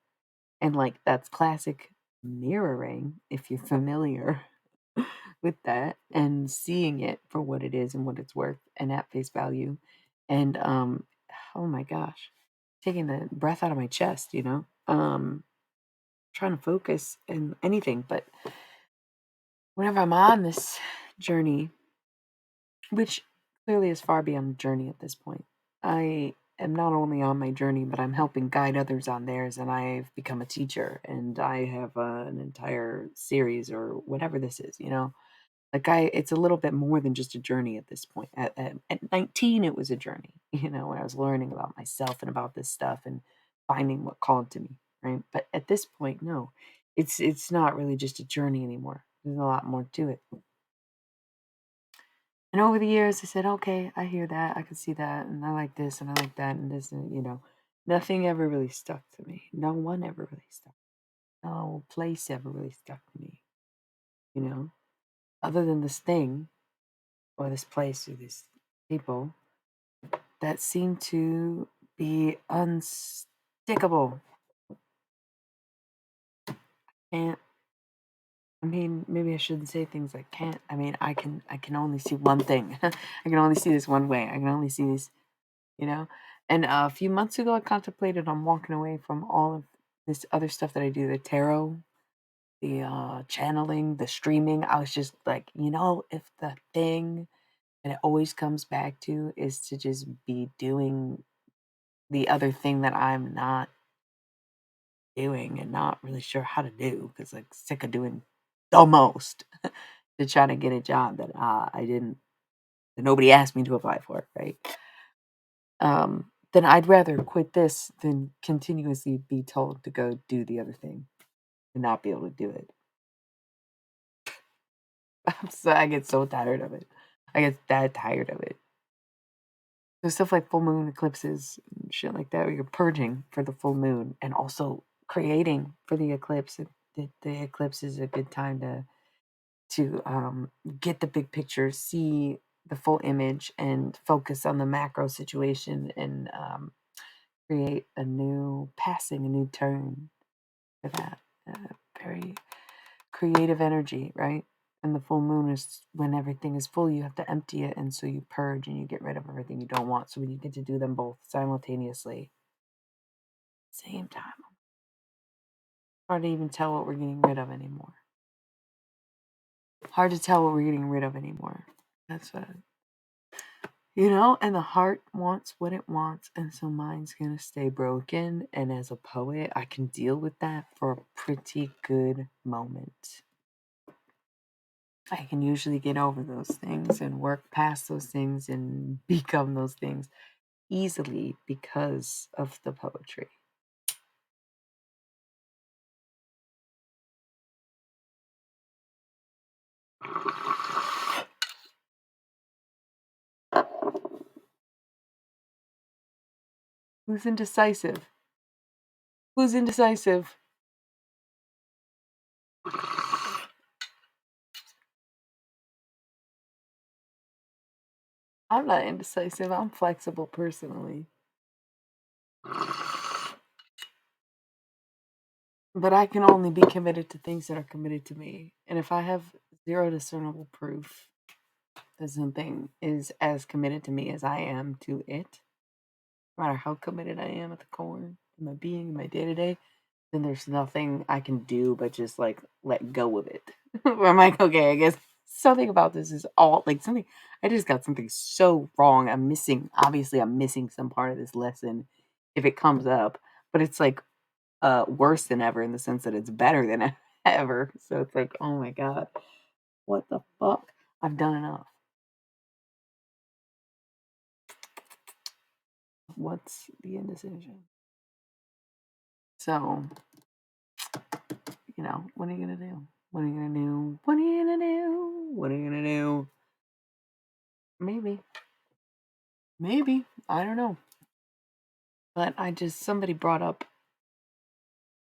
And like that's classic mirroring if you're familiar with that and seeing it for what it is and what it's worth and at face value. And oh my gosh, taking the breath out of my chest, you know? Trying to focus in anything, but whenever I'm on this journey, which clearly is far beyond a journey at this point, I am not only on my journey, but I'm helping guide others on theirs, and I've become a teacher, and I have an entire series or whatever this is, you know. Like it's a little bit more than just a journey at this point. At 19, it was a journey, you know, where I was learning about myself and about this stuff and finding what called to me, right? But at this point, no, it's not really just a journey anymore. There's a lot more to it. And over the years, I said, okay, I hear that, I can see that, and I like this, and I like that, and this, and you know, nothing ever really stuck to me. No one ever really stuck. No place ever really stuck to me, you know, other than this thing or this place or these people that seem to be unstickable. And I mean, maybe I shouldn't say things like can't. I mean, I can only see one thing. I can only see this one way. I can only see this, you know. And a few months ago, I contemplated on walking away from all of this other stuff that I do, the tarot, the channeling, the streaming. I was just like, you know, if the thing that it always comes back to is to just be doing the other thing that I'm not doing and not really sure how to do because like sick of doing the most to try to get a job that I didn't that nobody asked me to apply for, right? then I'd rather quit this than continuously be told to go do the other thing and not be able to do it. I get so tired of it. I get that tired of it. There's stuff like full moon eclipses and shit like that where you're purging for the full moon and also creating for the eclipse. The eclipse is a good time to get the big picture, see the full image, and focus on the macro situation and create a new passing, a new turn for that. Very creative energy, right? And the full moon is when everything is full, you have to empty it. And so you purge and you get rid of everything you don't want. So when you get to do them both simultaneously, same time, hard to even tell what we're getting rid of anymore. Hard to tell what we're getting rid of anymore. That's what, and the heart wants what it wants. And so mine's going to stay broken. And as a poet, I can deal with that for a pretty good moment. I can usually get over those things and work past those things and become those things easily because of the poetry. Who's indecisive? Who's indecisive? I'm not indecisive. I'm flexible personally. But I can only be committed to things that are committed to me. And if I have zero discernible proof that something is as committed to me as I am to it, no matter how committed I am at the core, in my being, in my day to day, then there's nothing I can do but just like let go of it. Where I'm like, okay, I guess something about this is all like something. I just got something so wrong. Obviously, I'm missing some part of this lesson if it comes up, but it's like worse than ever in the sense that it's better than ever. So it's like, oh my God, what the fuck? I've done enough. What's the indecision? So, what are you gonna do? What are you gonna do? What are you gonna do? What are you gonna do? Maybe. Maybe. I don't know. But somebody brought up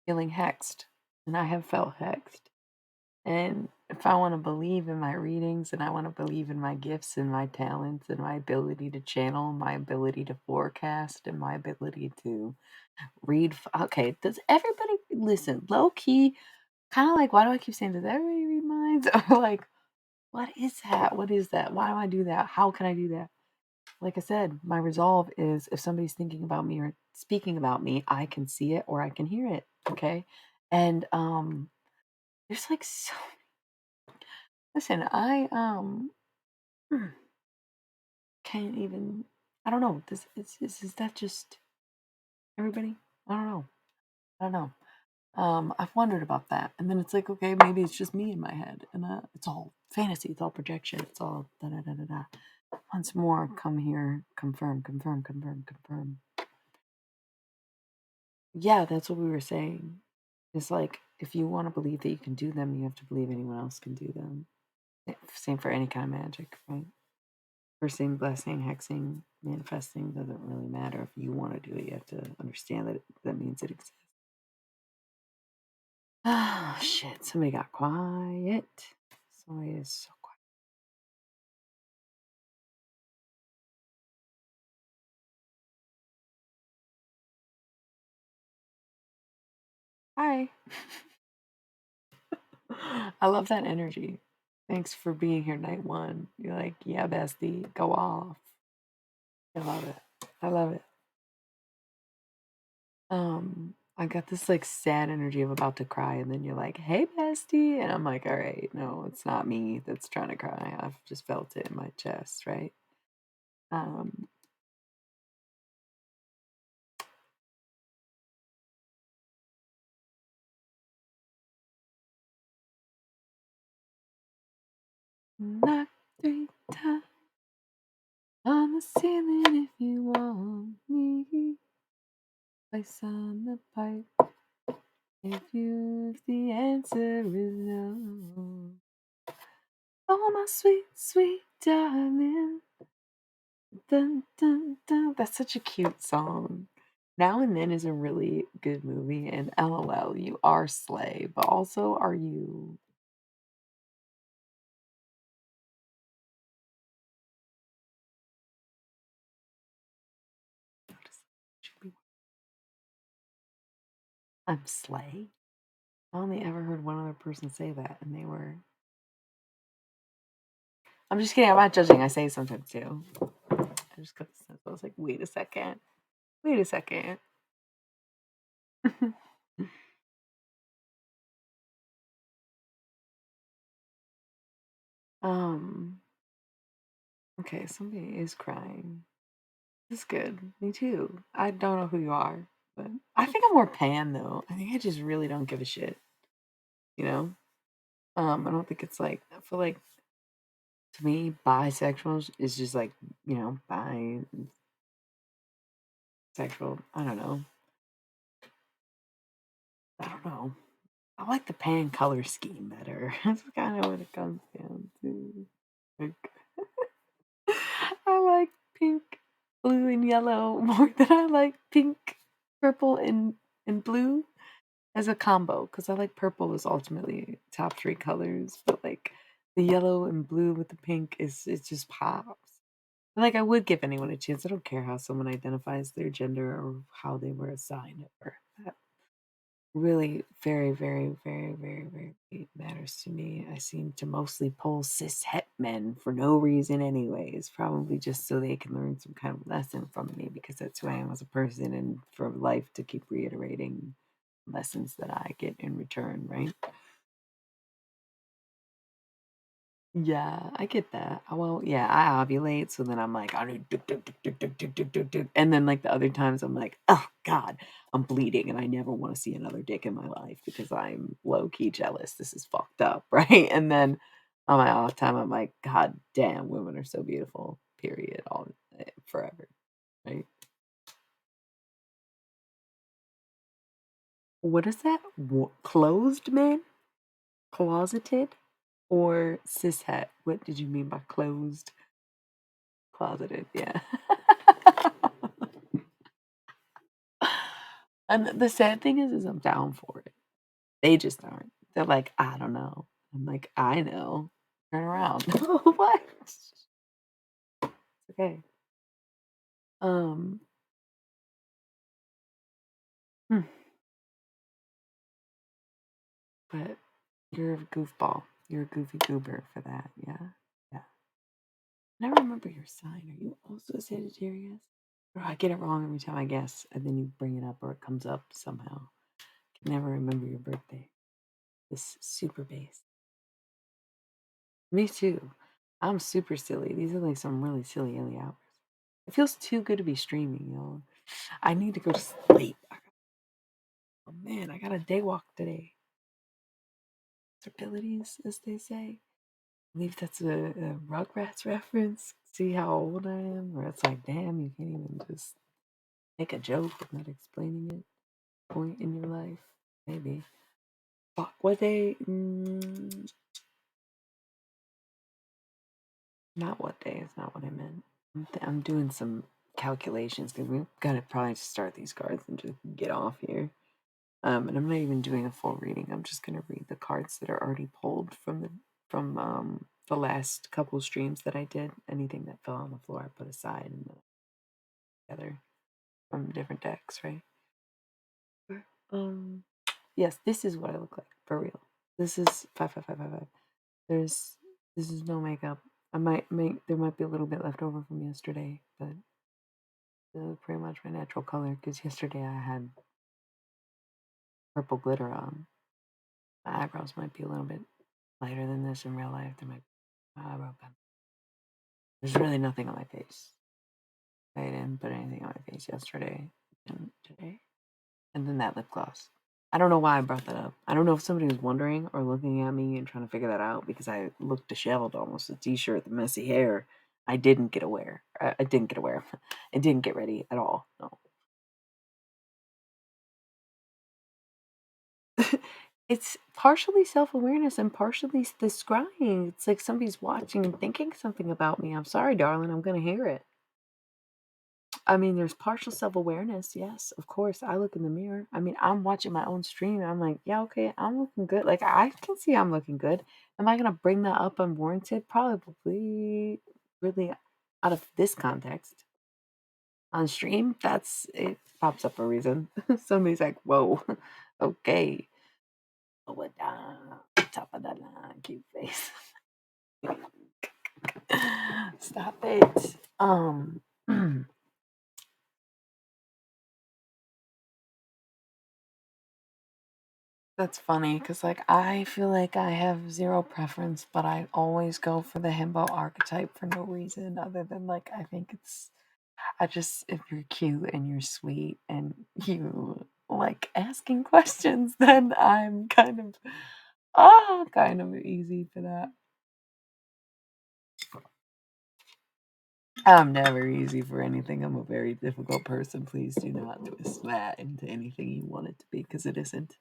feeling hexed, and I have felt hexed. And if I want to believe in my readings and I want to believe in my gifts and my talents and my ability to channel, my ability to forecast, and my ability to read. Okay, does everybody listen? Low key, kind of like, why do I keep saying, does everybody read minds? Or like, what is that? What is that? Why do I do that? How can I do that? Like I said, my resolve is if somebody's thinking about me or speaking about me, I can see it or I can hear it. Okay. And there's like so listen, hmm, can't even I don't know. This is that just everybody? I don't know. I don't know. I've wondered about that. And then it's like, okay, maybe it's just me in my head. And it's all fantasy, it's all projection, it's all da da da da da. Once more, come here, confirm, confirm, confirm, confirm. Yeah, that's what we were saying. It's like if you want to believe that you can do them, you have to believe anyone else can do them. Same for any kind of magic, right? Cursing, blessing, hexing, manifesting doesn't really matter. If you want to do it, you have to understand that that means it exists. Oh shit! Somebody got quiet. Somebody is so quiet. Hi. I love that energy. Thanks for being here, night one. You're like, yeah, bestie, go off. I love it. I love it. I got this like sad energy of about to cry, and then you're like, "Hey, bestie," and I'm like, "All right, no, it's not me that's trying to cry. I've just felt it in my chest, right?" Um, knock 3 times on the ceiling if you want me. ice on the pipe. If the answer is no. Oh, my sweet, sweet darling. Dun, dun, dun. That's such a cute song. Now and Then is a really good movie, and LOL, you are slay, but also are you. I'm slay? I only ever heard one other person say that, and they were. I'm just kidding. I'm not judging. I say it sometimes too. I just got the sense. I was like, wait a second. Wait a second. um. Okay, somebody is crying. This is good. Me too. I don't know who you are, but I think I'm more pan though. I think I just really don't give a shit. You know. I don't think it's like. I feel like to me, bisexual is just like bisexual. I don't know. I don't know. I like the pan color scheme better. That's kind of what it comes down to. Like, I like pink, blue, and yellow more than I like pink, purple, and blue as a combo. Because I like purple is ultimately top three colors, but like the yellow and blue with the pink is it just pops. And, like I would give anyone a chance. I don't care how someone identifies their gender or how they were assigned at birth. Really very, very, very, very, very matters to me. I seem to mostly pull cis het men for no reason anyways, probably just so they can learn some kind of lesson from me because that's who I am as a person and for life to keep reiterating lessons that I get in return, right? Yeah, I get that. Well, yeah, I ovulate, so then I'm like, I need and then like the other times I'm like, oh God, I'm bleeding and I never want to see another dick in my life because I'm low key jealous. This is fucked up, right? And then on my off time, I'm like, God damn, women are so beautiful. Period. All forever, right? What is that? Closed man, closeted, or cishet? What did you mean by closed? Closeted, yeah. And the sad thing is I'm down for it. They just aren't. They're like, I don't know. I'm like, I know. Turn around. What? It's okay. Um, hmm, but you're a goofball. You're a goofy goober for that. Yeah. Yeah. I never remember your sign. Are you also a Sagittarius? Or I get it wrong every time I guess, and then you bring it up or it comes up somehow. I can never remember your birthday. This super base. Me too. I'm super silly. These are like some really silly hours. It feels too good to be streaming, y'all. I need to go to sleep. Oh man, I got a day walk today. Abilities, as they say. I believe that's a Rugrats reference. See how old I am? Where it's like, damn, you can't even just make a joke without explaining it. Point in your life. Maybe. Fuck, what day? Not what day is not what I meant. I'm doing some calculations because we've got to probably start these cards and just get off here. And I'm not even doing a full reading. I'm just gonna read the cards that are already pulled from the last couple streams that I did. Anything that fell on the floor, I put aside and together from different decks, right? Um, yes, this is what I look like for real. This is 55555. There's this is no makeup. I might make there might be a little bit left over from yesterday, but pretty much my natural color because yesterday I had purple glitter on. My eyebrows might be a little bit lighter than this in real life. There might be my eyebrow pen. There's really nothing on my face. I didn't put anything on my face yesterday and today. And then that lip gloss. I don't know why I brought that up. I don't know if somebody was wondering or looking at me and trying to figure that out because I looked disheveled almost. The t-shirt, the messy hair. I didn't get aware. I didn't get aware. I didn't get ready at all. No. It's partially self-awareness and partially the scrying. It's like somebody's watching and thinking something about me. I'm sorry, darling, I'm gonna hear it. I mean, there's partial self-awareness, yes, of course. I look in the mirror. I mean, I'm watching my own stream, and I'm like, "Yeah, okay, I'm looking good." Like, I can see I'm looking good. Am I gonna bring that up unwarranted? Probably really out of this context. On stream, that's it pops up for a reason. Somebody's like, "Whoa, okay. What top of the line, cute face." Stop it. That's funny because, like, I feel like I have zero preference, but I always go for the himbo archetype for no reason other than, like, I think it's, I just, if you're cute and you're sweet and you like asking questions, then I'm kind of easy for that. I'm never easy for anything. I'm a very difficult person. Please do not twist that into anything you want it to be because it isn't.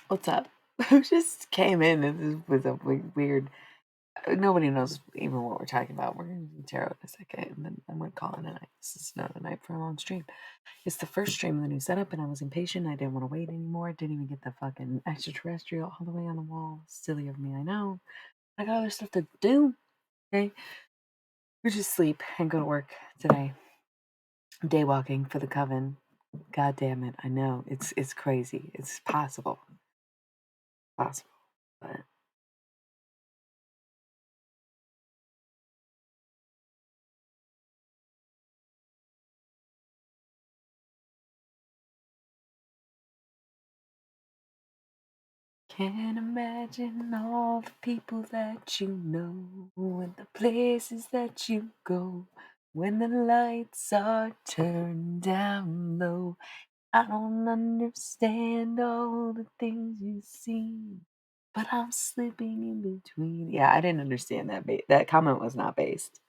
What's up? Who just came in and this was a weird. Nobody knows even what we're talking about. We're going to do tarot in a second, and then I'm going to call it a night. This is not a night for a long stream. It's the first stream of the new setup, and I was impatient. I didn't want to wait anymore. Didn't even get the fucking extraterrestrial all the way on the wall. Silly of me, I know. I got other stuff to do. Okay, we just sleep and go to work today. Day walking for the coven. God damn it! I know it's crazy. It's possible, but can't imagine all the people that you know and the places that you go when the lights are turned down low. I don't understand all the things you see, but I'm slipping in between. Yeah, I didn't understand that. That comment was not based.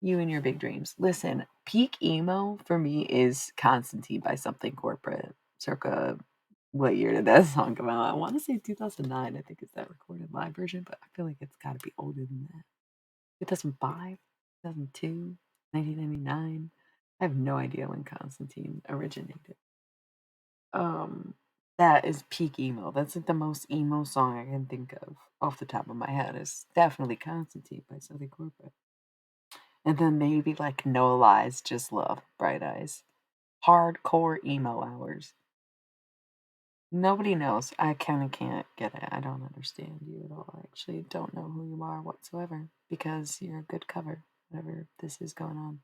You and your big dreams. Listen, peak emo for me is Constantine by Something Corporate, circa what year did that song come out? I want to say 2009. I think it's that recorded live version, but I feel like it's got to be older than that. 2005, 2002, 1999. I have no idea when Constantine originated. Um, that is peak emo. That's like the most emo song I can think of off the top of my head. It's definitely Constantine by Something Corporate. And then maybe like No Lies, Just Love, Bright Eyes. Hardcore emo hours. Nobody knows. I kind of can't get it. I don't understand you at all. I actually don't know who you are whatsoever because you're a good cover. Whatever this is going on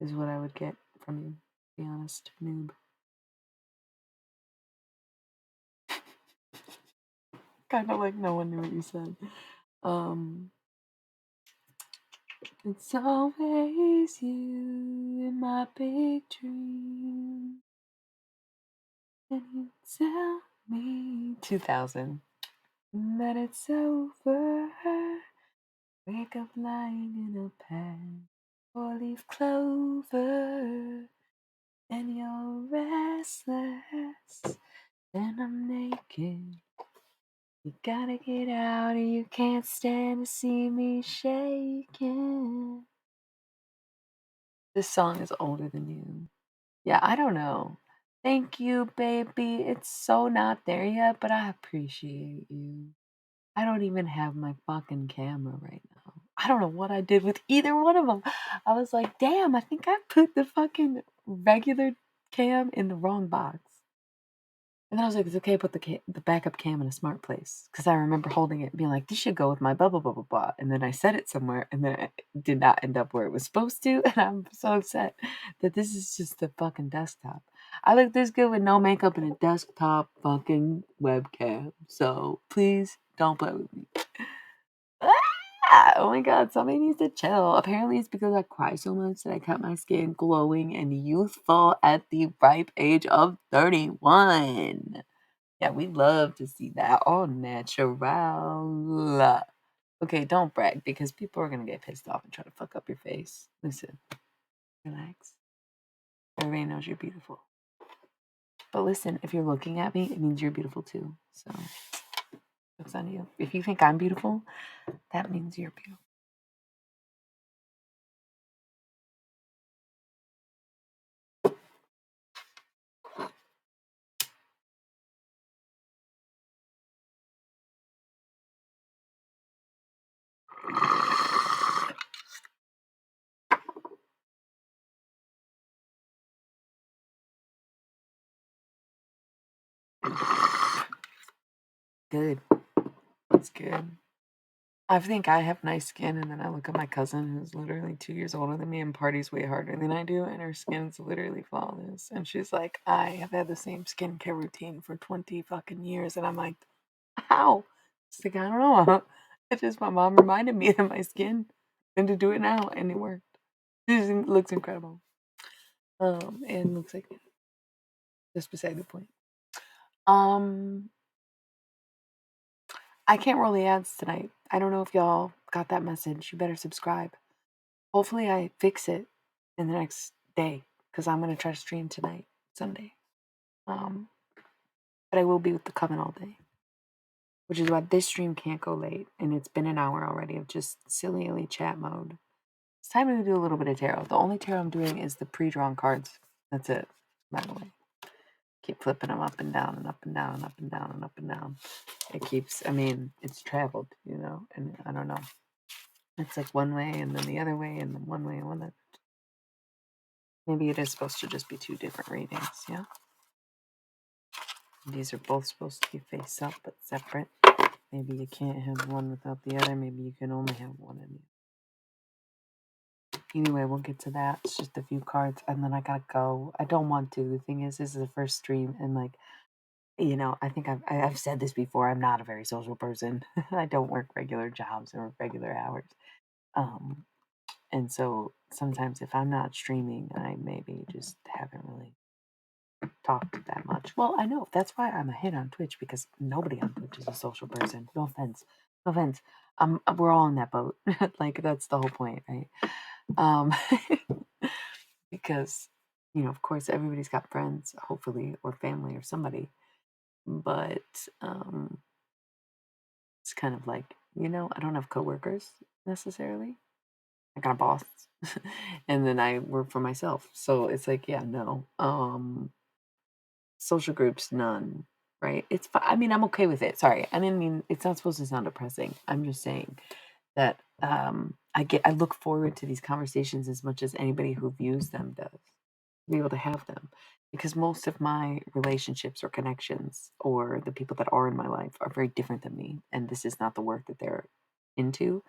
is what I would get from you. To be honest, noob. Kind of like no one knew what you said. Um, it's always you in my big dream, and you tell me 2000 that it's over. Wake up lying in a pad, four-leaf clover, and you're restless. Then I'm naked. You gotta get out, or you can't stand to see me shaking. This song is older than you. Yeah, I don't know. Thank you, baby. It's so not there yet, but I appreciate you. I don't even have my fucking camera right now. I don't know what I did with either one of them. I was like, damn, I think I put the fucking regular cam in the wrong box. And then I was like, it's okay, put the backup cam in a smart place. Because I remember holding it and being like, this should go with my blah, blah, blah, blah, blah. And then I set it somewhere and then it did not end up where it was supposed to. And I'm so upset that this is just the fucking desktop. I look this good with no makeup and a desktop fucking webcam. So please don't play with me. Oh my god, somebody needs to chill. Apparently, it's because I cry so much that I kept my skin glowing and youthful at the ripe age of 31. Yeah, we love to see that all natural. Okay, don't brag because people are gonna get pissed off and try to fuck up your face. Listen, relax. Everybody knows you're beautiful. But listen, if you're looking at me, it means you're beautiful too. So it's on you. If you think I'm beautiful, that means you're beautiful. Good. That's good. I think I have nice skin, and then I look at my cousin who's literally 2 years older than me and parties way harder than I do, and her skin's literally flawless. And she's like, I have had the same skincare routine for 20 fucking years. And I'm like, how? She's like, I don't know. It's just my mom reminded me of my skin and to do it now, and it worked. It looks incredible. And looks like just beside the point. Um, I can't roll the ads tonight. I don't know if y'all got that message. You better subscribe. Hopefully, I fix it in the next day because I'm gonna try to stream tonight, Sunday. Um, but I will be with the coven all day, which is why this stream can't go late. And it's been an hour already of just silly chat mode. It's time to do a little bit of tarot. The only tarot I'm doing is the pre-drawn cards. That's it, by the way. Keep flipping them up and down and up and down and up and down and up and down. It keeps, I mean, it's traveled, and I don't know. It's like one way and then the other way and then one way and one other. Maybe it is supposed to just be two different readings, yeah? These are both supposed to be face up but separate. Maybe you can't have one without the other. Maybe you can only have one in you. Anyway, we'll get to that. It's just a few cards and then I gotta go. I don't want to. The thing is, this is the first stream and like, I think I've said this before. I'm not a very social person. I don't work regular jobs or regular hours. Um, and so sometimes if I'm not streaming, I maybe just haven't really talked that much. Well, I know that's why I'm a hit on Twitch because nobody on Twitch is a social person. No offense, no offense. We're all in that boat. Like that's the whole point, right? Um, because of course, everybody's got friends, hopefully, or family or somebody. But it's kind of like I don't have coworkers necessarily. I got a boss, and then I work for myself. So it's like, yeah, no. Social groups, none, right? It's fine. I mean, I'm okay with it. Sorry, I didn't mean it's not supposed to sound depressing. I'm just saying that I look forward to these conversations as much as anybody who views them does. To be able to have them because most of my relationships or connections or the people that are in my life are very different than me, and this is not the work that they're into.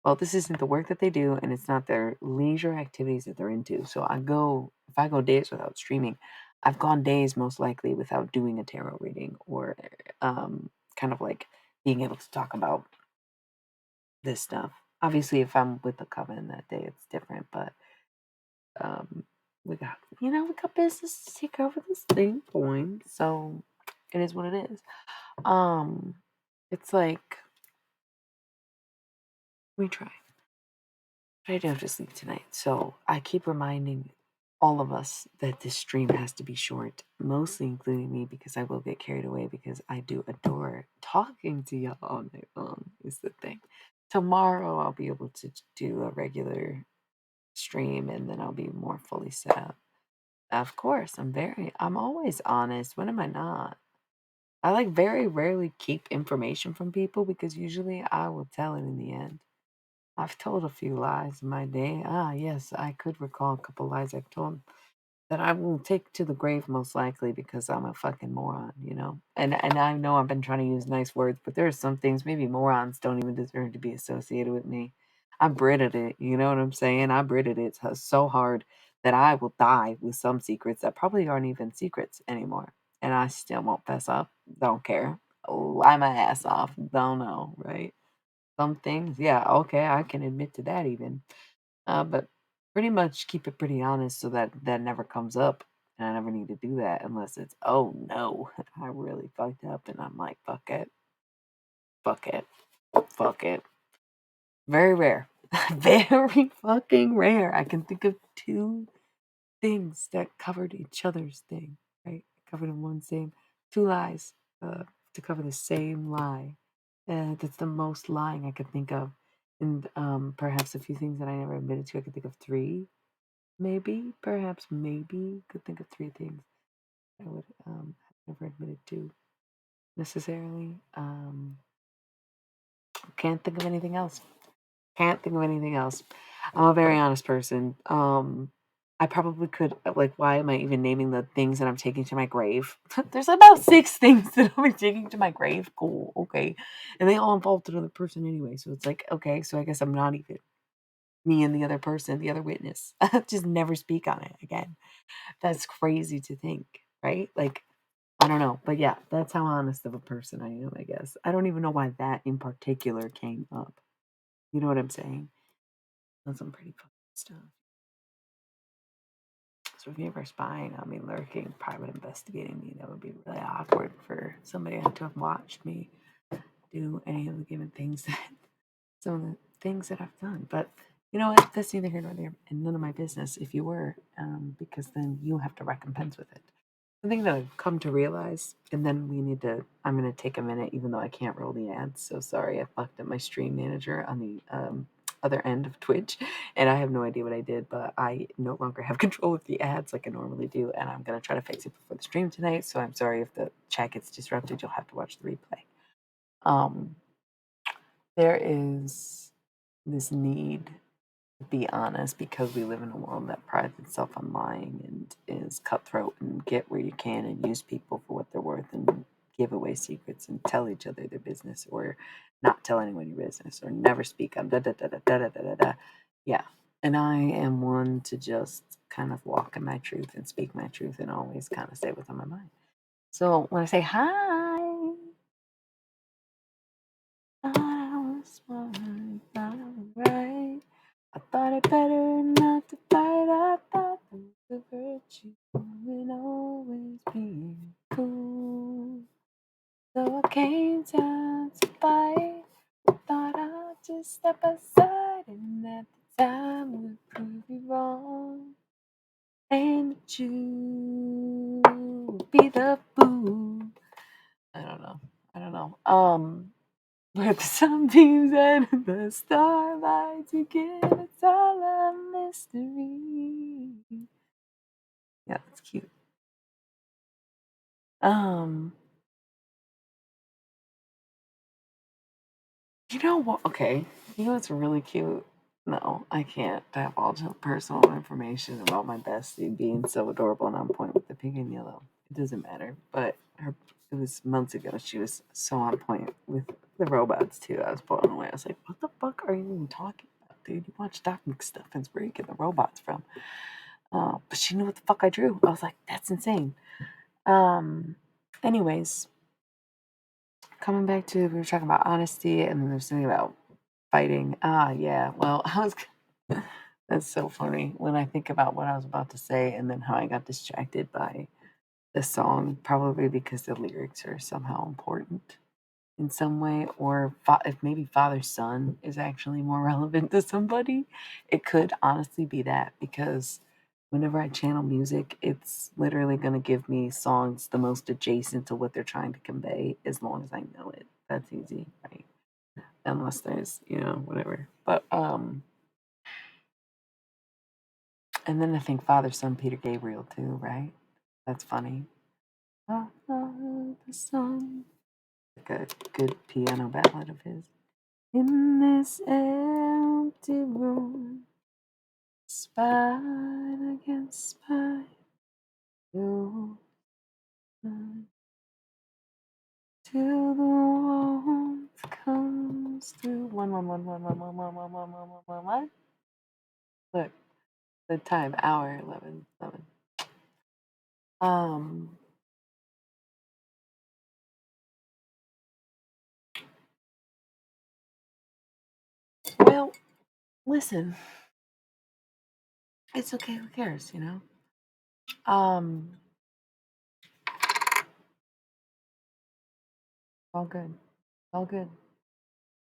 Well, this isn't the work that they do, and it's not their leisure activities that they're into. So if I go days without streaming, I've gone days most likely without doing a tarot reading or kind of like being able to talk about this stuff. Obviously, if I'm with the coven that day, it's different, but um, we got business to take over this thing point, so it is what it is. Um, it's like we try. I do have to sleep tonight, so I keep reminding all of us that this stream has to be short, mostly including me because I will get carried away because I do adore talking to y'all all night long, is the thing. Tomorrow I'll be able to do a regular stream and then I'll be more fully set up. Of course, I'm always honest. When am I not? I like very rarely keep information from people because usually I will tell it in the end. I've told a few lies in my day. Ah, yes, I could recall a couple lies I've told that I will take to the grave most likely because I'm a fucking moron. And I know I've been trying to use nice words, but there are some things maybe morons don't even deserve to be associated with me. I bred at it, you know what I'm saying? I bred at it so hard that I will die with some secrets that probably aren't even secrets anymore. And I still won't fess up. Don't care. Lie my ass off. Don't know, right? Some things, yeah, okay, I can admit to that even. But pretty much keep it pretty honest so that that never comes up. And I never need to do that unless it's, oh no, I really fucked up and I'm like, fuck it, fuck it, fuck it. Very rare. Very fucking rare. I can think of two things that covered each other's thing, right? Covered in one same, two lies to cover the same lie. That's the most lying I could think of. And perhaps a few things that I never admitted to. I could think of three, maybe, perhaps, maybe. Could think of three things I would have never admitted to necessarily. Can't think of anything else. Can't think of anything else. I'm a very honest person. I probably could like why am I even naming the things that I'm taking to my grave? There's about six things that I'm taking to my grave. Cool, okay. And they all involved another person anyway. So it's like, okay, so I guess I'm not even me and the other person, the other witness. Just never speak on it again. That's crazy to think, right? Like, I don't know. But yeah, that's how honest of a person I am, I guess. I don't even know why that in particular came up. You know what I'm saying? That's some pretty fucking stuff. So if you ever spying on me, lurking, private investigating me, that would be really awkward for somebody to have watched me do any of the given things that some of the things that I've done. But you know what? That's neither here nor there, and none of my business if you were, because then you have to recompense with it. The thing that I've come to realize, and then we need to, I'm going to take a minute, even though I can't roll the ads. So sorry, I fucked up my stream manager on the other end of Twitch, and I have no idea what I did, but I no longer have control of the ads like I normally do, and I'm going to try to fix it before the stream tonight. So I'm sorry if the chat gets disrupted. You'll have to watch the replay. Um, there is this need be honest because we live in a world that prides itself on lying and is cutthroat and get where you can and use people for what they're worth and give away secrets and tell each other their business or not tell anyone your business or never speak on da da da da da da da da. Yeah. And I am one to just kind of walk in my truth and speak my truth and always kind of say what's on my mind. So when I say hi, I was smart, I was right. I thought it better not to fight. I thought the virtue in always being cool. So I came down to fight. Thought I'd just step aside, and at the time would prove me wrong. And you would be the fool. I don't know. I don't know. Where the sunbeams and the starlight together, it's all a mystery. Yeah, that's cute. Um, you know what? Okay, you know what's really cute? No, I can't divulge her personal information about my bestie being so adorable and on point with the pink and yellow. It doesn't matter. But it was months ago. She was so on point with the robots too. I was blown away. I was like, "What the fuck are you even talking about, dude? You watch Doc McStuffins? Where you get the robots from?" But she knew what the fuck I drew. I was like, "That's insane." Um. Anyways, coming back to we were talking about honesty, and then there's something about fighting. Ah, yeah. Well, I was. That's so funny when I think about what I was about to say, and then how I got distracted by the song. Probably because the lyrics are somehow important in some way, or if maybe father son is actually more relevant to somebody, it could honestly be that because whenever I channel music, it's literally going to give me songs the most adjacent to what they're trying to convey as long as I know it. That's easy, right? Unless there's, whatever. But and then I think father son Peter Gabriel too, right? That's funny. Father son, like a good piano ballad of his. In this empty room, spine against spine, you till the warmth comes through. One. Look, the time, hour 11. Um, well, listen, it's okay. Who cares, all good, all good.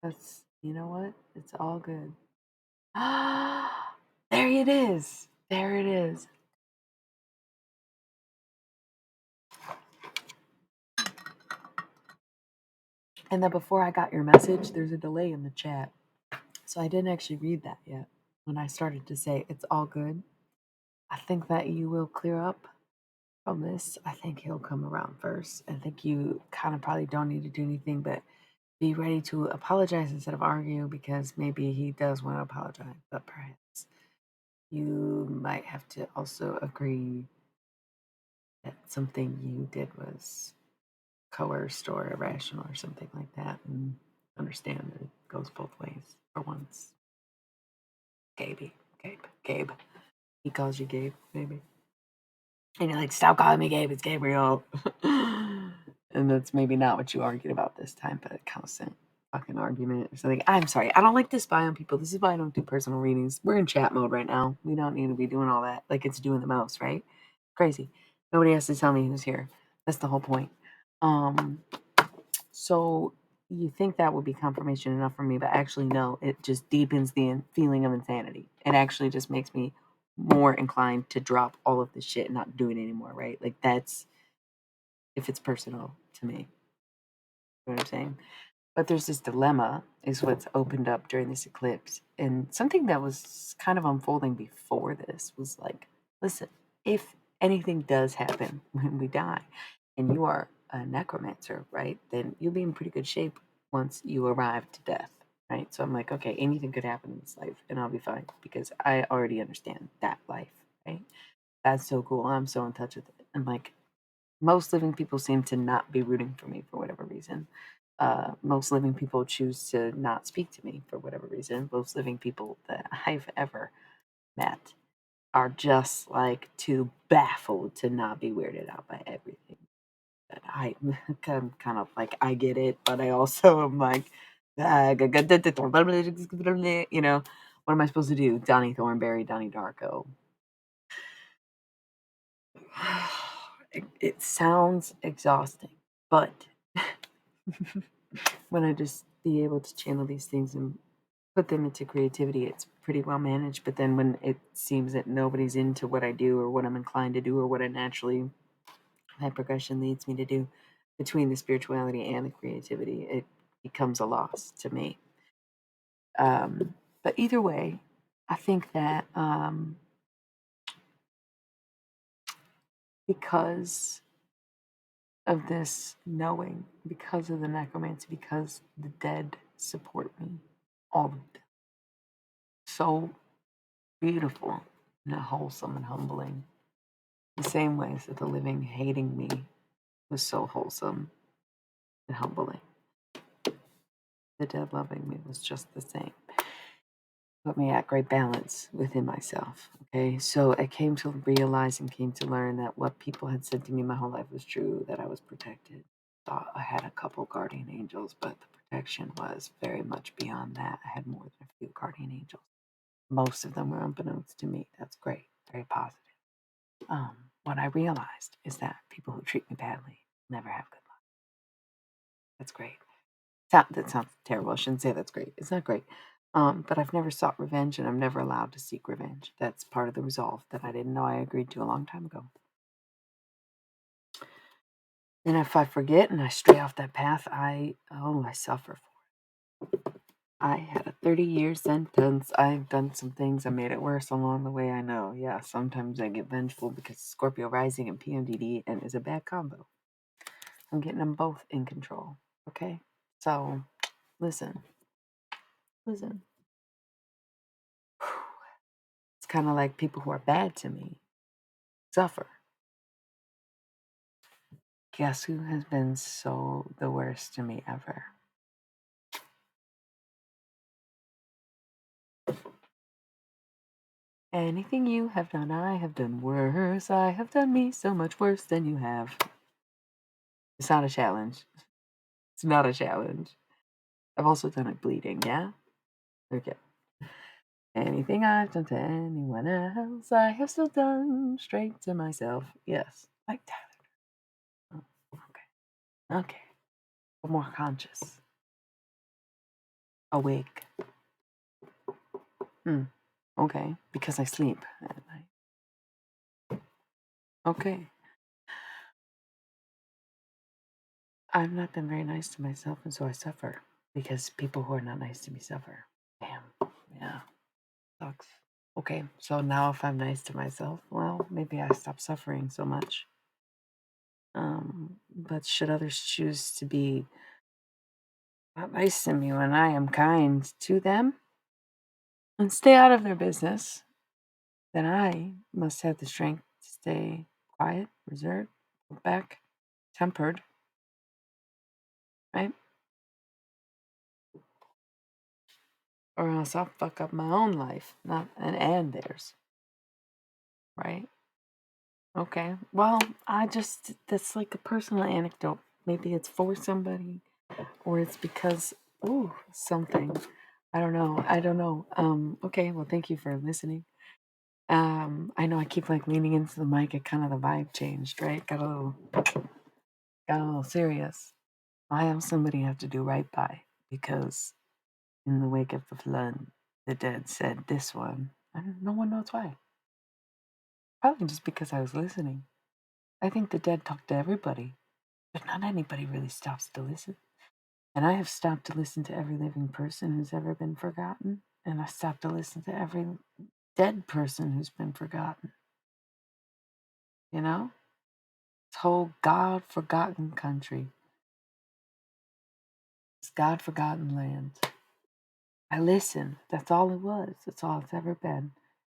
That's You know what? It's all good. Ah, there it is. There it is. And then before I got your message, there's a delay in the chat. So I didn't actually read that yet. When I started to say it's all good, I think that you will clear up from this. I think he'll come around first. I think you kind of probably don't need to do anything but be ready to apologize instead of argue because maybe he does want to apologize, but perhaps you might have to also agree that something you did was coerced or irrational or something like that and understand that it goes both ways for once. Gabe. He calls you Gabe, maybe. And you're like, stop calling me Gabe, it's Gabriel. And that's maybe not what you argued about this time, but a constant fucking argument or something. I'm sorry, I don't like to spy on people. This is why I don't do personal readings. We're in chat mode right now. We don't need to be doing all that like it's doing the most, right? Crazy. Nobody has to tell me who's here. That's the whole point. So you think that would be confirmation enough for me, but actually, no, it just deepens the feeling of insanity. It actually just makes me more inclined to drop all of this shit and not do it anymore, right? Like, that's if it's personal to me. You know what I'm saying? But there's this dilemma, is what's opened up during this eclipse. And something that was kind of unfolding before this was like, listen, if anything does happen when we die, and you are a necromancer, right, then you'll be in pretty good shape once you arrive to death, right? So I'm like, okay, anything could happen in this life, and I'll be fine because I already understand that life, right? That's so cool. I'm so in touch with it. And like, most living people seem to not be rooting for me for whatever reason. Most living people choose to not speak to me for whatever reason. Most living people that I've ever met are just like too baffled to not be weirded out by everything. But I'm kind of like, I get it, but I also am like, you know, what am I supposed to do? Donnie Thornberry, Donnie Darko. It sounds exhausting, but when I just be able to channel these things and put them into creativity, it's pretty well managed. But then when it seems that nobody's into what I do or what I'm inclined to do or what I naturally, my progression leads me to do between the spirituality and the creativity, it becomes a loss to me. But either way, I think that because of this knowing, because of the necromancy, because the dead support me, all of them, so beautiful and wholesome and humbling. The same ways that the living hating me was so wholesome and humbling. The dead loving me was just the same. Put me at great balance within myself. Okay, so I came to realize and came to learn that what people had said to me my whole life was true, that I was protected. Thought I had a couple guardian angels, but the protection was very much beyond that. I had more than a few guardian angels. Most of them were unbeknownst to me. That's great, very positive. What I realized is that people who treat me badly never have good luck. That's great. That sounds terrible. I shouldn't say that's great. It's not great. But I've never sought revenge, and I'm never allowed to seek revenge. That's part of the resolve that I didn't know I agreed to a long time ago. And if I forget and I stray off that path, I suffer for it. I had a 30-year sentence. I've done some things. I made it worse along the way. I know. Yeah, sometimes I get vengeful because Scorpio rising and PMDD and is a bad combo. I'm getting them both in control. Okay? So, listen. It's kind of like people who are bad to me suffer. Guess who has been so the worst to me ever? Anything you have done, I have done worse. I have done me so much worse than you have. It's not a challenge. It's not a challenge. I've also done it bleeding, yeah? Okay. Anything I've done to anyone else, I have still done straight to myself. Yes, like that. Oh, okay. Okay. But more conscious. Awake. Hmm. Okay. Because I sleep at night. Okay. I've not been very nice to myself, and so I suffer because people who are not nice to me suffer. Damn. Yeah. Sucks. Okay. So now if I'm nice to myself, well, maybe I stop suffering so much. But should others choose to be not nice to me when I am kind to them and stay out of their business, then I must have the strength to stay quiet, reserved, pulled back, tempered, right? Or else I'll fuck up my own life, not and theirs, right? Okay. Well, that's like a personal anecdote. Maybe it's for somebody, or it's because something. I don't know. I don't know. Okay. Well, thank you for listening. I know I keep like leaning into the mic. It kind of the vibe changed, right? Got a little serious. I am somebody I have to do right by because in the wake of the flood, the dead said this one, and no one knows why. Probably just because I was listening. I think the dead talk to everybody, but not anybody really stops to listen. And I have stopped to listen to every living person who's ever been forgotten, and I stopped to listen to every dead person who's been forgotten. You know? This whole God forgotten country, this God forgotten land. I listened. That's all it was. That's all it's ever been.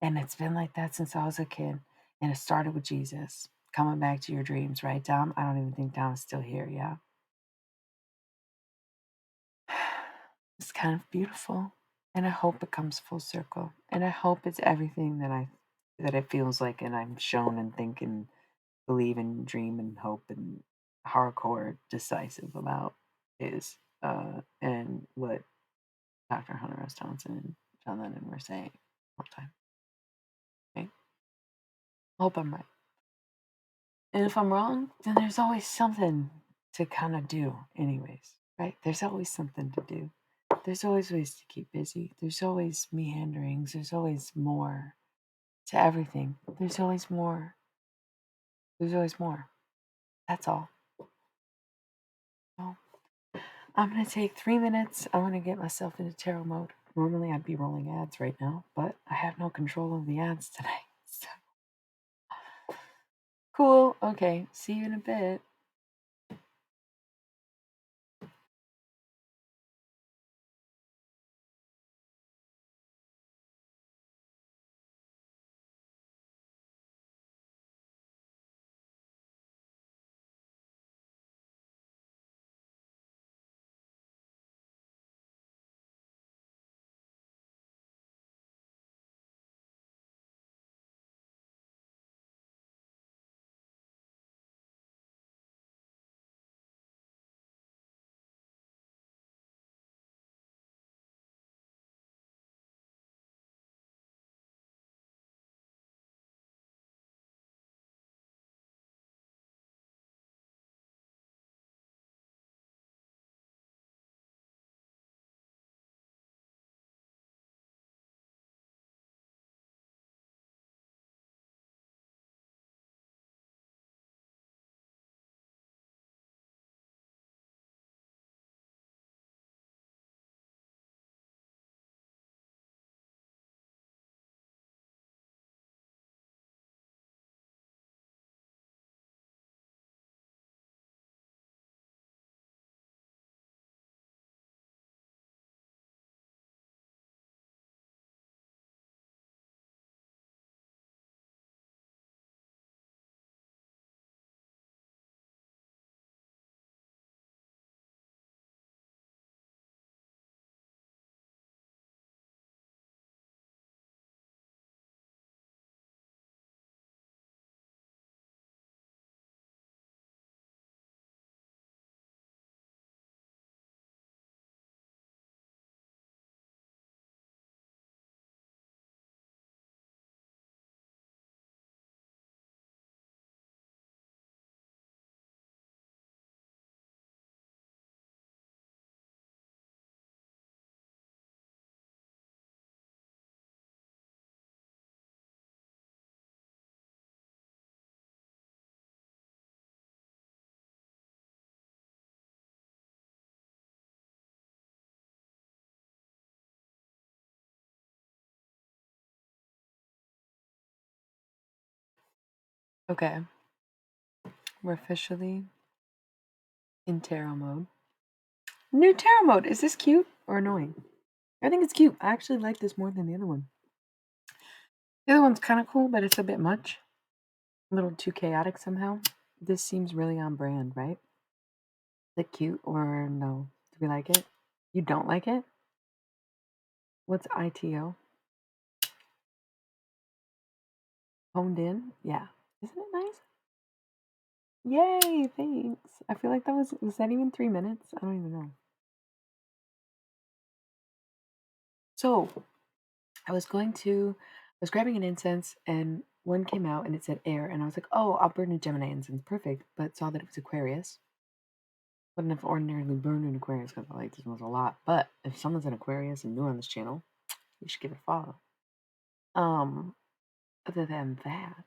And it's been like that since I was a kid. And it started with Jesus. Coming back to your dreams, right, Dom? I don't even think Dom is still here, yeah? It's kind of beautiful. And I hope it comes full circle. And I hope it's everything that it feels like and I'm shown and think and believe and dream and hope and hardcore decisive about is and what Dr. Hunter S. Thompson and John Lennon were saying all the time. Okay? I hope I'm right. And if I'm wrong, then there's always something to kind of do, anyways, right? There's always something to do. There's always ways to keep busy. There's always meanderings. There's always more to everything. There's always more. There's always more. That's all. So I'm going to take 3 minutes. I want to get myself into tarot mode. Normally I'd be rolling ads right now, but I have no control of the ads tonight. So. Cool. Okay. See you in a bit. Okay, we're officially in tarot mode. New tarot mode. Is this cute or annoying? I think it's cute. I actually like this more than the other one. The other one's kind of cool, but it's a bit much. A little too chaotic somehow. This seems really on brand, right? Is it cute or no? Do we like it? You don't like it? What's ITO? Honed in? Yeah. Isn't it nice? Yay, thanks. I feel like was that even 3 minutes? I don't even know. So, I was grabbing an incense and one came out and it said air. And I was like, oh, I'll burn a Gemini incense. Perfect. But saw that it was Aquarius. Wouldn't have ordinarily burned an Aquarius because I like this one a lot. But if someone's an Aquarius and new on this channel, you should give it a follow. Other than that,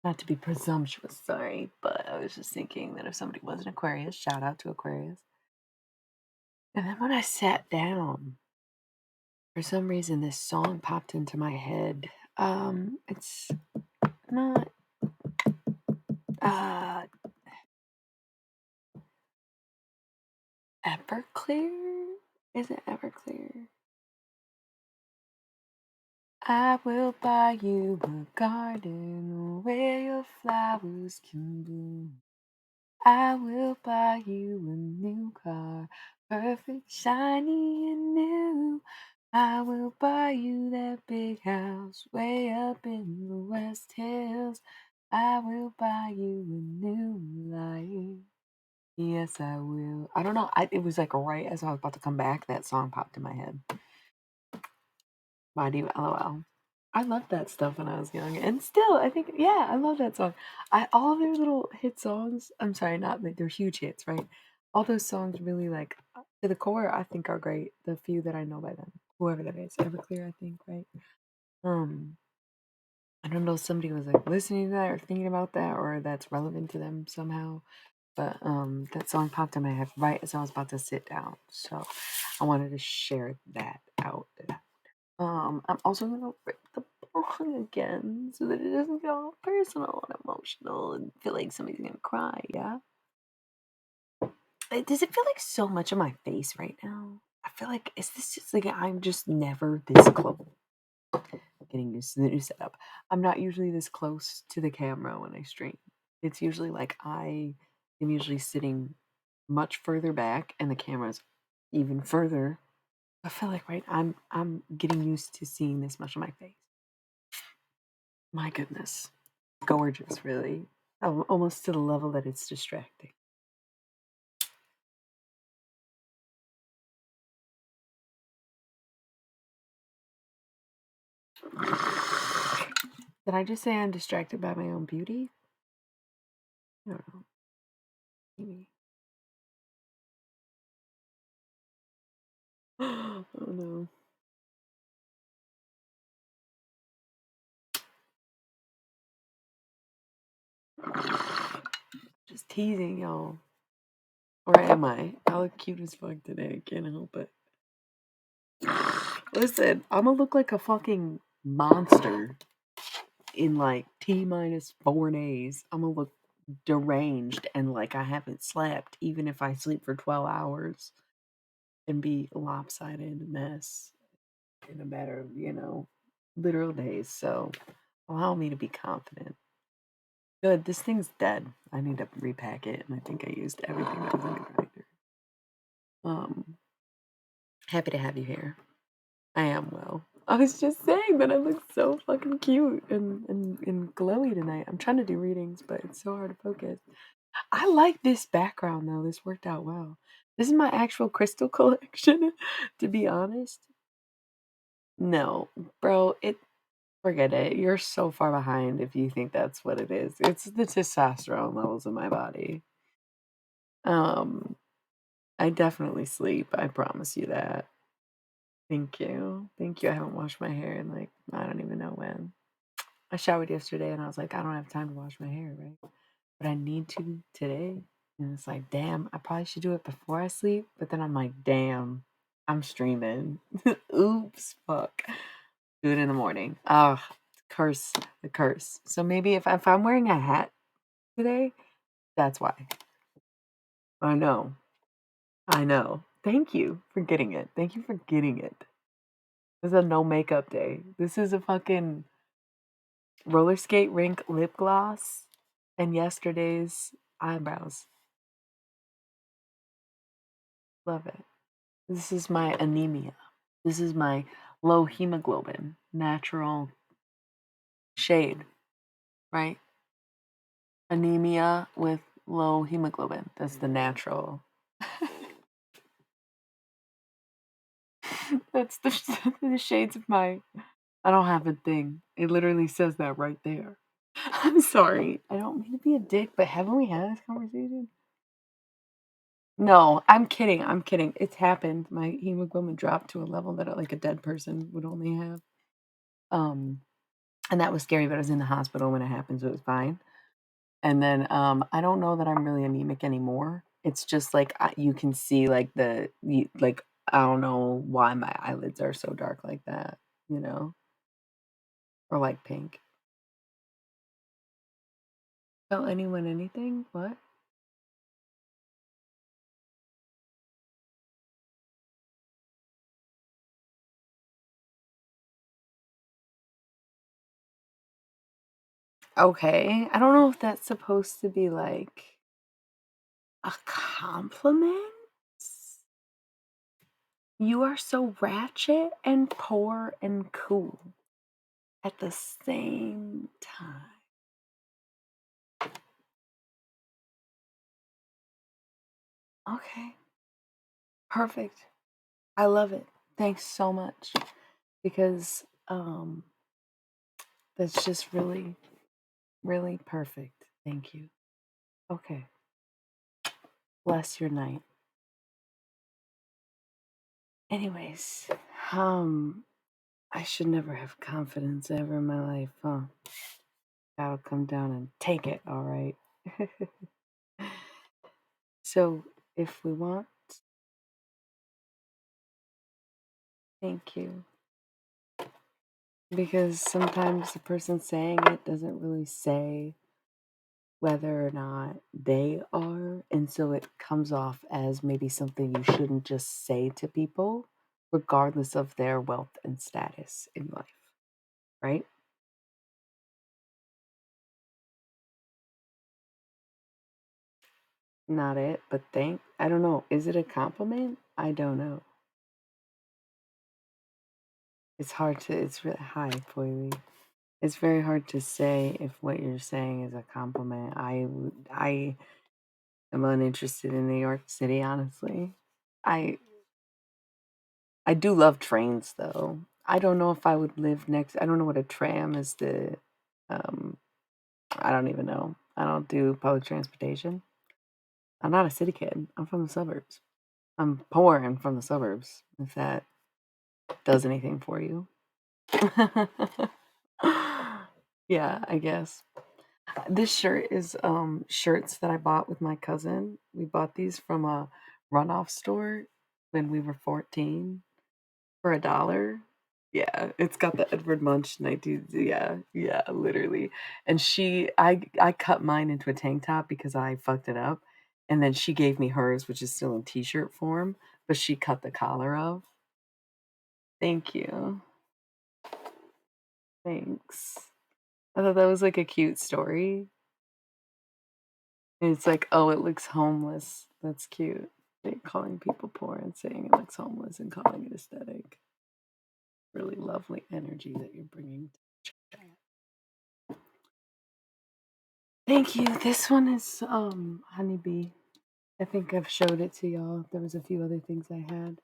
not to be presumptuous, sorry, but I was just thinking that if somebody was an Aquarius, shout out to Aquarius. And then when I sat down, for some reason, this song popped into my head. It's not uh Everclear. Is it Everclear? I will buy you a garden where your flowers can bloom. I will buy you a new car, perfect, shiny, and new. I will buy you that big house way up in the West Hills. I will buy you a new life. Yes, I will. I don't know. It was like right as I was about to come back, that song popped in my head. Why do you LOL? I loved that stuff when I was young, and still, I think, yeah, I love that song. All their little hit songs. I'm sorry, not like they're huge hits, right? All those songs really like to the core, I think are great. The few that I know by them, whoever that is, Everclear, I think, right? Um, I don't know if somebody was like listening to that or thinking about that, or that's relevant to them somehow. But that song popped in my head right as I was about to sit down, so I wanted to share that out. I'm also gonna rip the bong again so that it doesn't get all personal and emotional and feel like somebody's gonna cry, yeah? Does it feel like so much of my face right now? I feel like, is this just like I'm just never this close? Getting used to the new setup. I'm not usually this close to the camera when I stream. It's usually like I am usually sitting much further back and the camera's even further. I feel like I'm getting used to seeing this much of my face. My goodness. Gorgeous, really. Almost to the level that it's distracting. Did I just say I'm distracted by my own beauty? I don't know. Maybe. Oh no. Just teasing y'all. Or am I? I look cute as fuck today. I can't help it. Listen, I'm gonna look like a fucking monster in like T-4 days. I'm gonna look deranged and like I haven't slept, even if I sleep for 12 hours, and be a lopsided mess in a matter of, literal days. So allow me to be confident. Good, this thing's dead. I need to repack it, and I think I used everything that was in the grinder. Happy to have you here. I am well. I was just saying that I look so fucking cute and glowy tonight. I'm trying to do readings, but it's so hard to focus. I like this background though. This worked out well. This is my actual crystal collection, to be honest. No, bro, forget it. You're so far behind if you think that's what it is. It's the testosterone levels in my body. Um, I definitely sleep. I promise you that. Thank you. Thank you. I haven't washed my hair in like, I don't even know when. I showered yesterday and I was like, I don't have time to wash my hair, right? But I need to today. And it's like, damn, I probably should do it before I sleep. But then I'm like, damn, I'm streaming. Oops, fuck. Do it in the morning. Ah, curse, the curse. So maybe if I'm wearing a hat today. That's why. I know. I know. Thank you for getting it. Thank you for getting it. This is a no makeup day. This is a fucking roller skate rink lip gloss and yesterday's eyebrows. Love it. This is my anemia. This is my low hemoglobin, natural shade, right? Anemia with low hemoglobin. That's the natural. That's the shades of my. I don't have a thing. It literally says that right there. I'm sorry. I don't mean to be a dick, but haven't we had this conversation? No, I'm kidding. I'm kidding. It's happened. My hemoglobin dropped to a level that like a dead person would only have. Um, and that was scary, but I was in the hospital when it happened, so it was fine. And then I don't know that I'm really anemic anymore. It's just like you can see like like I don't know why my eyelids are so dark like that, you know, or like pink. Tell anyone anything? What? Okay. I don't know if that's supposed to be like a compliment. You are so ratchet and poor and cool at the same time. Okay. Perfect. I love it. Thanks so much. Because that's just really, really perfect. Thank you. Okay. Bless your night. Anyways, I should never have confidence ever in my life, huh? Gotta come down and take it, all right? So, if we want, thank you. Because sometimes the person saying it doesn't really say whether or not they are, and so it comes off as maybe something you shouldn't just say to people, regardless of their wealth and status in life, right? Not it, but thank. I don't know. Is it a compliment? I don't know. It's hard to. It's really high, Poily. It's very hard to say if what you're saying is a compliment. I am uninterested in New York City, honestly. I I do love trains though. I don't know if I would live next. I don't know what a tram is. Um I don't even know. I don't do public transportation. I'm not a city kid. I'm from the suburbs. I'm poor and from the suburbs. If that does anything for you. Yeah, I guess. This shirt is shirts that I bought with my cousin. We bought these from a runoff store when we were 14 for $1. Yeah, it's got the Edward Munch 19. Yeah, yeah, literally. And I cut mine into a tank top because I fucked it up, and then she gave me hers, which is still in t-shirt form, but she cut the collar off. Thank you. Thanks. I thought that was like a cute story. And it's like, oh, it looks homeless. That's cute. Like calling people poor and saying it looks homeless and calling it aesthetic. Really lovely energy that you're bringing to the chat. Thank you. This one is honeybee. I think I've showed it to y'all. There was a few other things I had.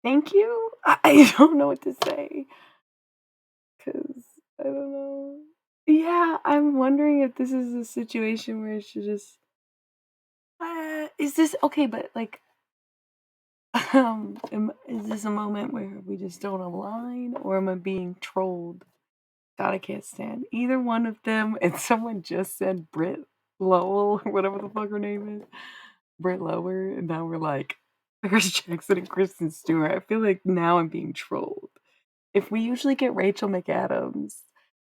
Thank you. I don't know what to say because I don't know. Yeah, I'm wondering if this is a situation where I should just. Is this okay? But like, is this a moment where we just don't align, or am I being trolled? God, I can't stand either one of them. And someone just said Brit Lowell, or whatever the fuck her name is, Brit Lower, and now we're like, there's Jackson and Kristen Stewart. I feel like now I'm being trolled. If we usually get Rachel McAdams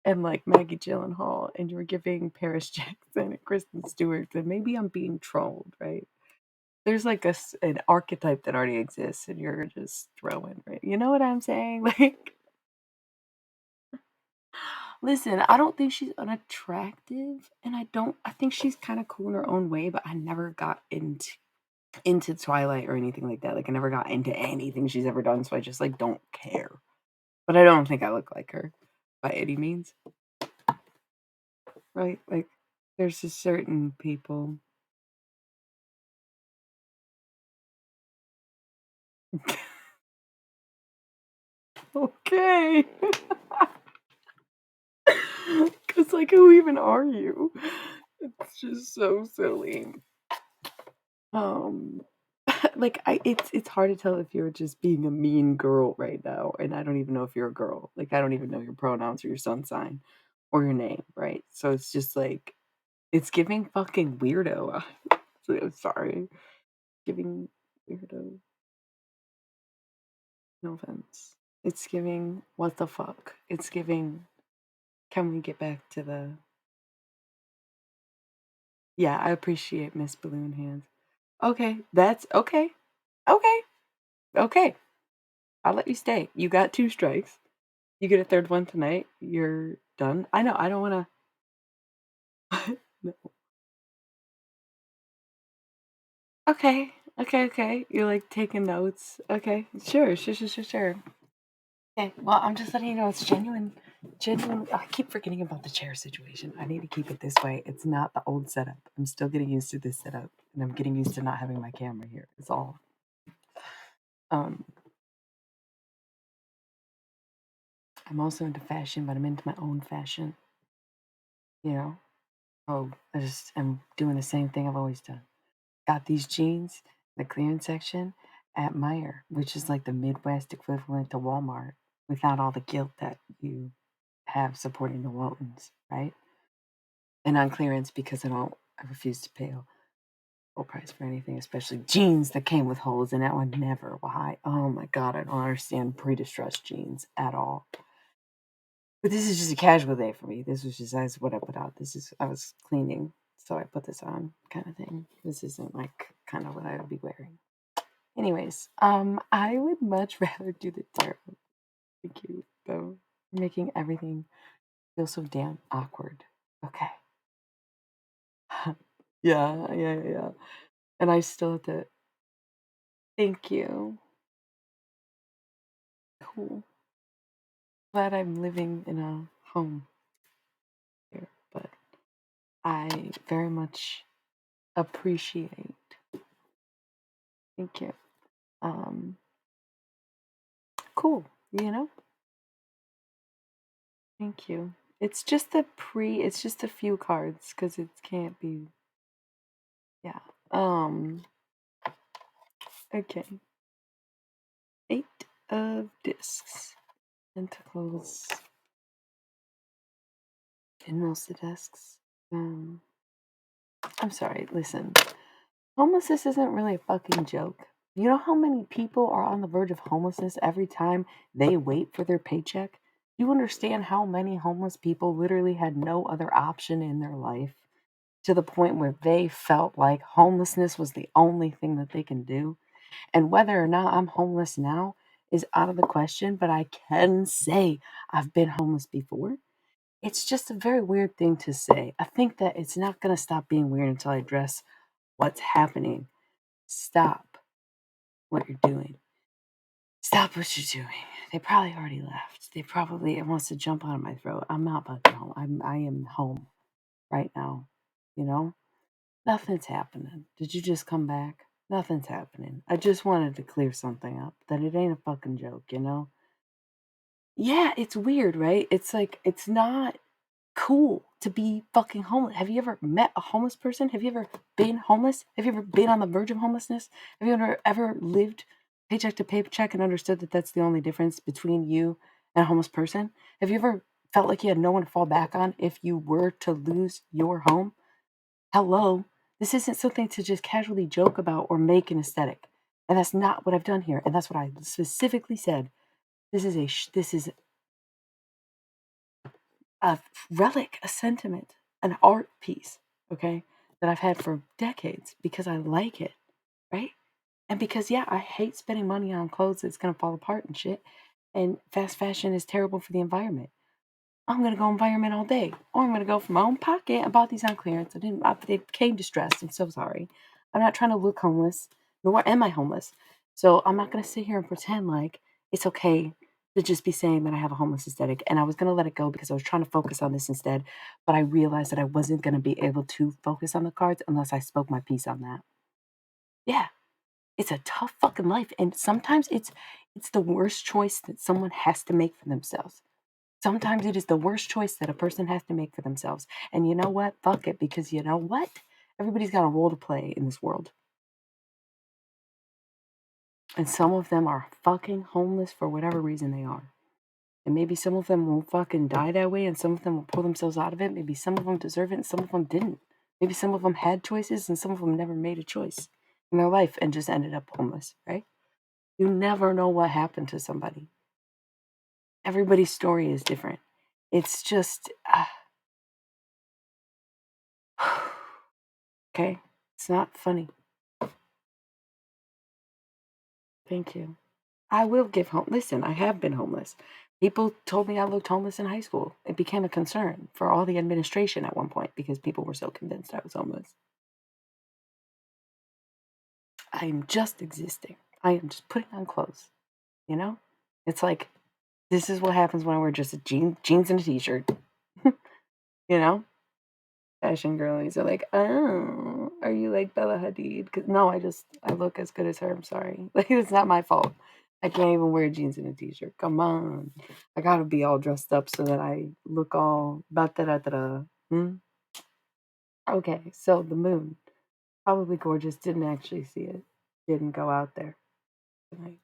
and, like, Maggie Gyllenhaal, and you're giving Paris Jackson and Kristen Stewart, then maybe I'm being trolled, right? There's, like, an archetype that already exists, and you're just throwing, right? You know what I'm saying? Like, listen, I don't think she's unattractive, and I think she's kinda cool in her own way, but I never got into Twilight or anything like that. Like, I never got into anything she's ever done, so I just, like, don't care. But I don't think I look like her by any means, right? Like, there's just certain people. Okay. 'Cause, like, who even are you? It's just so silly. Um, like, it's hard to tell if you're just being a mean girl right now, and I don't even know if you're a girl. Like, I don't even know your pronouns or your sun sign or your name, right? So it's just like it's giving fucking weirdo. So I'm sorry. Giving weirdo. No offense. It's giving what the fuck. It's giving can we get back to the yeah, I appreciate Miss Balloon Hands. Okay, that's okay. Okay. Okay. I'll let you stay. You got 2 strikes. You get a 3rd one tonight. You're done. I know, I don't wanna No. Okay. Okay, okay. You're, like, taking notes. Okay. Sure, sure, sure, sure, sure. Okay, well, I'm just letting you know it's genuine. I keep forgetting about the chair situation. I need to keep it this way. It's not the old setup. I'm still getting used to this setup, and I'm getting used to not having my camera here. It's all. Um, I'm also into fashion, but I'm into my own fashion. You know. Oh, I just am doing the same thing I've always done. Got these jeans, in the clearance section at Meyer, which is like the Midwest equivalent to Walmart, without all the guilt that you have supporting the Waltons, right? And on clearance because I refuse to pay full price for anything, especially jeans that came with holes, and that one never. Why? Oh my god, I don't understand pre-distressed jeans at all. But this is just a casual day for me. This was just that's what I put out. This is I was cleaning, so I put this on kind of thing. This isn't like kind of what I would be wearing. Anyways, I would much rather do the tarot. Thank you, though. You're making everything feel so damn awkward. Okay. Yeah, yeah, yeah, yeah. And I still have to thank you. Cool. Glad I'm living in a home here, but I very much appreciate. Thank you. Um, cool. You know, thank you. It's just a few cards because it can't be. Yeah. Okay. 8 of discs. Tentacles in most of the desks. Um, I'm sorry. Listen, homelessness isn't really a fucking joke. You know how many people are on the verge of homelessness every time they wait for their paycheck? You understand how many homeless people literally had no other option in their life to the point where they felt like homelessness was the only thing that they can do? And whether or not I'm homeless now is out of the question, but I can say I've been homeless before. It's just a very weird thing to say. I think that it's not going to stop being weird until I address what's happening. Stop what you're doing. Stop what you're doing. They probably already left. They probably it wants to jump out of my throat. I'm not fucking home. I am home right now. You know? Nothing's happening. Did you just come back? Nothing's happening. I just wanted to clear something up. That it ain't a fucking joke, you know? Yeah, it's weird, right? It's like it's not cool to be fucking homeless. Have you ever met a homeless person? Have you ever been homeless? Have you ever been on the verge of homelessness? Have you ever lived paycheck to paycheck and understood that that's the only difference between you and a homeless person? Have you ever felt like you had no one to fall back on if you were to lose your home? Hello. This isn't something to just casually joke about or make an aesthetic. And that's not what I've done here. And that's what I specifically said. This is a relic, a sentiment, an art piece, okay, that I've had for decades because I like it, right? And because, yeah, I hate spending money on clothes that's gonna fall apart and shit. And fast fashion is terrible for the environment. I'm gonna go environment all day, or I'm gonna go from my own pocket. I bought these on clearance. They became distressed. I'm so sorry. I'm not trying to look homeless, nor am I homeless. So I'm not gonna sit here and pretend like it's okay to just be saying that I have a homeless aesthetic. And I was gonna let it go because I was trying to focus on this instead, but I realized that I wasn't gonna be able to focus on the cards unless I spoke my piece on that. Yeah, it's a tough fucking life, and sometimes it's the worst choice that someone has to make for themselves. Sometimes it is the worst choice that a person has to make for themselves. And you know what? Fuck it, because you know what? Everybody's got a role to play in this world. And some of them are fucking homeless for whatever reason they are. And maybe some of them will fucking die that way and some of them will pull themselves out of it. Maybe some of them deserve it and some of them didn't. Maybe some of them had choices and some of them never made a choice in their life and just ended up homeless, right? You never know what happened to somebody. Everybody's story is different. It's just, okay? It's not funny. Thank you. I will give home. Listen, I have been homeless. People told me I looked homeless in high school. It became a concern for all the administration at one point because people were so convinced I was homeless. I am just existing. I am just putting on clothes. You know? It's like this is what happens when I wear just a jeans and a t-shirt. You know? Fashion girlies are like, oh, are you like Bella Hadid? 'Cause no, I look as good as her. I'm sorry. Like it's not my fault. I can't even wear jeans and a t-shirt. Come on. I gotta be all dressed up so that I look all da da da da. Hmm? Okay, so the moon. Probably gorgeous. Didn't actually see it. Didn't go out there tonight.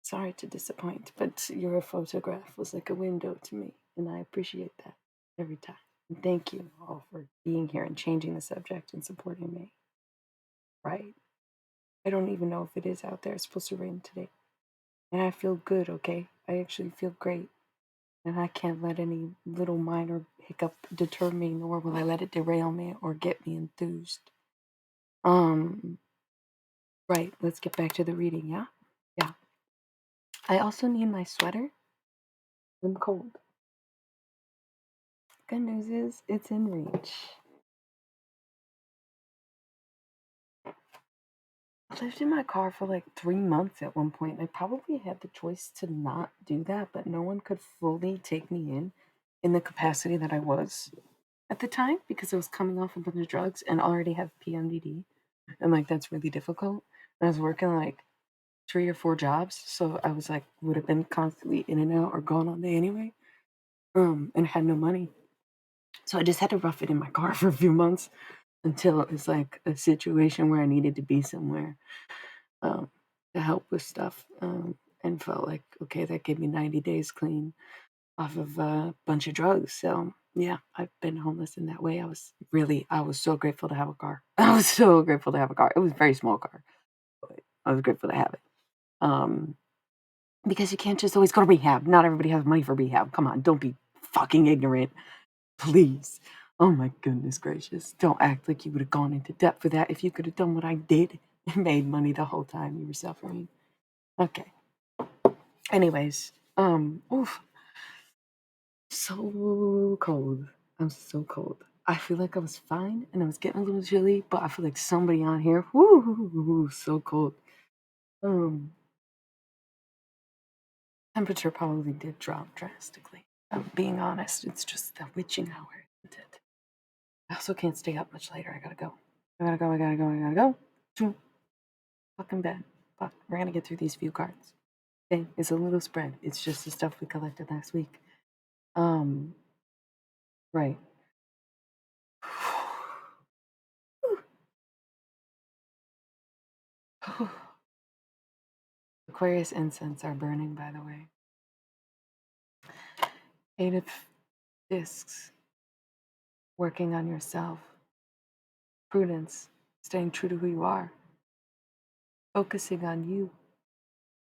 Sorry to disappoint, but your photograph was like a window to me, and I appreciate that every time. And thank you all for being here and changing the subject and supporting me. Right? I don't even know if it is out there. It's supposed to rain today. And I feel good, okay? I actually feel great. And I can't let any little minor hiccup deter me, nor will I let it derail me or get me enthused. Um, right, let's get back to the reading, yeah? Yeah. I also need my sweater. I'm cold. Good news is it's in reach. I lived in my car for like 3 months at one point. I probably had the choice to not do that, but no one could fully take me in the capacity that I was at the time because I was coming off a bunch of drugs and already have PMDD. And like that's really difficult. And I was working like 3 or 4 jobs, so I was like would have been constantly in and out or gone all day anyway. And had no money. So I just had to rough it in my car for a few months until it was like a situation where I needed to be somewhere um, to help with stuff. And felt like okay, that gave me 90 days clean off of a bunch of drugs. So yeah, I've been homeless in that way. I was so grateful to have a car. I was so grateful to have a car. It was a very small car, but I was grateful to have it. Um, because you can't just always go to rehab. Not everybody has money for rehab. Come on, don't be fucking ignorant, please. Oh my goodness gracious. Don't act like you would have gone into debt for that if you could have done what I did and made money the whole time you were suffering. Okay. Anyways, oof, so cold. I'm so cold. I feel like I was fine and I was getting a little chilly, but I feel like somebody on here, whoo, so cold. Um, Temperature probably did drop drastically. I'm being honest, it's just the witching hour, isn't it? I also can't stay up much later. I gotta go. I gotta go. To fucking bed. Fuck, we're gonna get through these few cards. Okay, it's a little spread. It's just the stuff we collected last week. Um, right. Aquarius incense are burning, by the way. 8 of discs, working on yourself. Prudence, staying true to who you are. Focusing on you.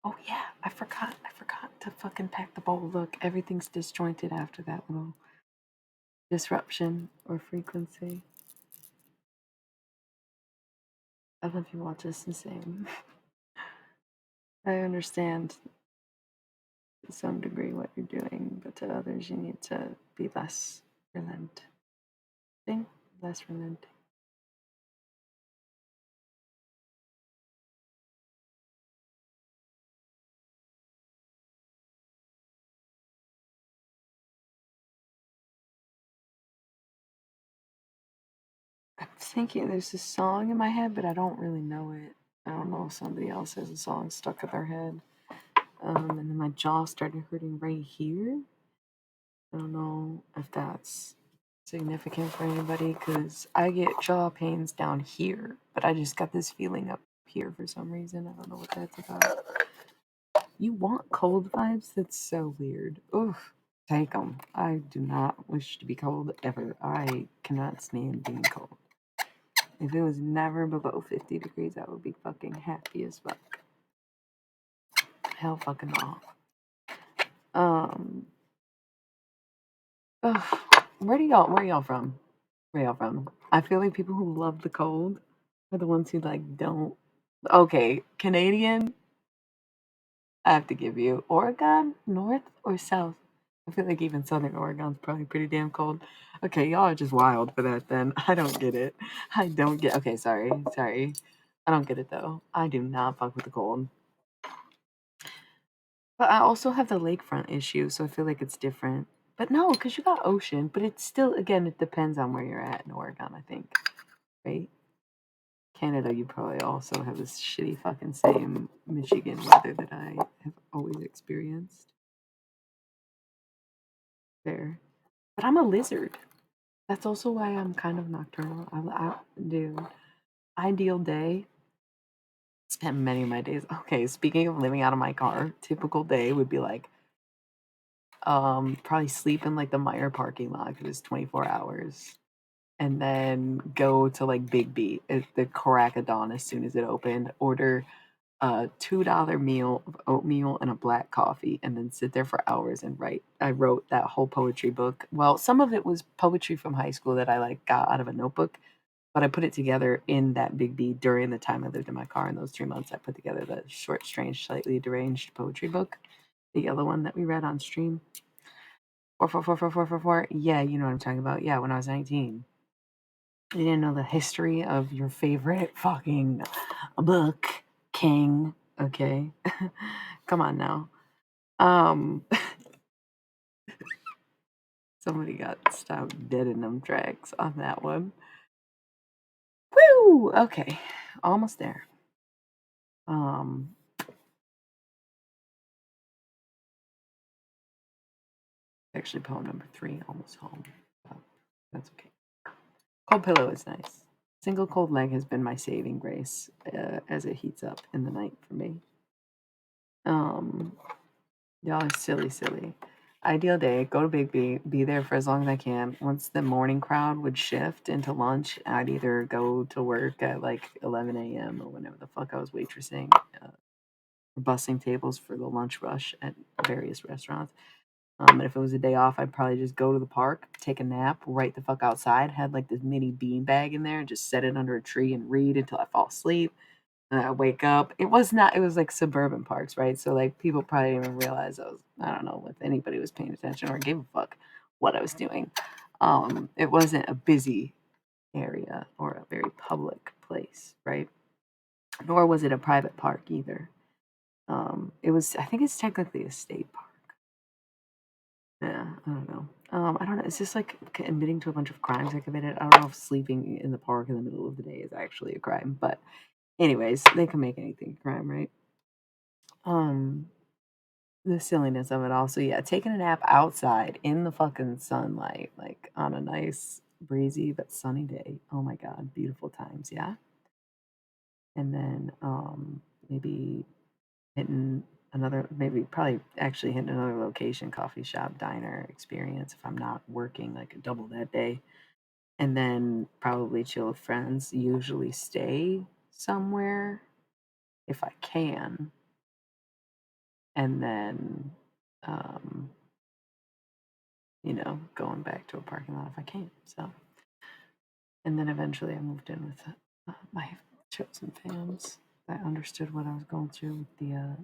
Oh yeah, I forgot to fucking pack the bowl. Look, everything's disjointed after that little disruption or frequency. I love you all just the same. I understand to some degree what you're doing, but to others you need to be less relenting, less relenting. I'm thinking there's a song in my head, but I don't really know it. I don't know if somebody else has a song stuck in their head. And then my jaw started hurting right here. I don't know if that's significant for anybody because I get jaw pains down here, but I just got this feeling up here for some reason. I don't know what that's about. You want cold vibes? That's so weird. Oof. Take them. I do not wish to be cold ever. I cannot stand being cold. If it was never below 50 degrees, I would be fucking happy as fuck. Hell fucking off. Um, ugh. Where y'all from? Where y'all from? I feel like people who love the cold are the ones who like don't. Okay, Canadian, I have to give you Oregon, North or South? I feel like even Southern Oregon's probably pretty damn cold. Okay, y'all are just wild for that then. I don't get it. I don't get. Okay, sorry. I don't get it though. I do not fuck with the cold. But I also have the lakefront issue, so I feel like it's different. But no, because you got ocean, but it's still, again, it depends on where you're at in Oregon, I think, right? Canada, you probably also have this shitty fucking same Michigan weather that I have always experienced there. But I'm a lizard. That's also why I'm kind of nocturnal. Dude, ideal day. Spent many of my days. Okay, speaking of living out of my car, typical day would be like probably sleep in like the Meyer parking lot because it's 24 hours. And then go to like Big B at the crack of dawn as soon as it opened. Order a $2 meal of oatmeal and a black coffee, and then sit there for hours and write. I wrote that whole poetry book. Well, some of it was poetry from high school that I like got out of a notebook, but I put it together in that Big B during the time I lived in my car. In those 3 months, I put together the short, strange, slightly deranged poetry book, the yellow one that we read on stream. 4444444. Yeah, you know what I'm talking about. Yeah, when I was 19. You didn't know the history of your favorite fucking book, King. Okay. Come on now. Um Somebody got stopped dead in them tracks on that one. Woo! Okay. Almost there. Um Actually poem number 3, almost home. But that's okay. Cold pillow is nice. Single cold leg has been my saving grace as it heats up in the night for me. Um Y'all are silly. Ideal day, go to Big B, be there for as long as I can. Once the morning crowd would shift into lunch, I'd either go to work at like 11 a.m. or whenever the fuck I was waitressing, or bussing tables for the lunch rush at various restaurants. And if it was a day off, I'd probably just go to the park, take a nap, right the fuck outside, had like this mini bean bag in there, and just set it under a tree and read until I fall asleep. And I wake up. It was like suburban parks, right? So like people probably didn't even realize I don't know if anybody was paying attention or gave a fuck what I was doing. It wasn't a busy area or a very public place, right? Nor was it a private park either. It was, I think it's technically a state park. Yeah, I don't know. I don't know. It's just like admitting to a bunch of crimes I committed. I don't know if sleeping in the park in the middle of the day is actually a crime, but anyways, they can make anything a crime, right? Um, The silliness of it all. So yeah, taking a nap outside in the fucking sunlight, like on a nice breezy but sunny day. Oh my god, beautiful times, yeah. And then maybe hitting maybe probably actually hitting another location, coffee shop, diner experience if I'm not working like a double that day. And then probably chill with friends, usually stay somewhere if I can. and then, um, going back to a parking lot if I came. So, and then eventually I moved in with my chosen fans that understood what I was going through with the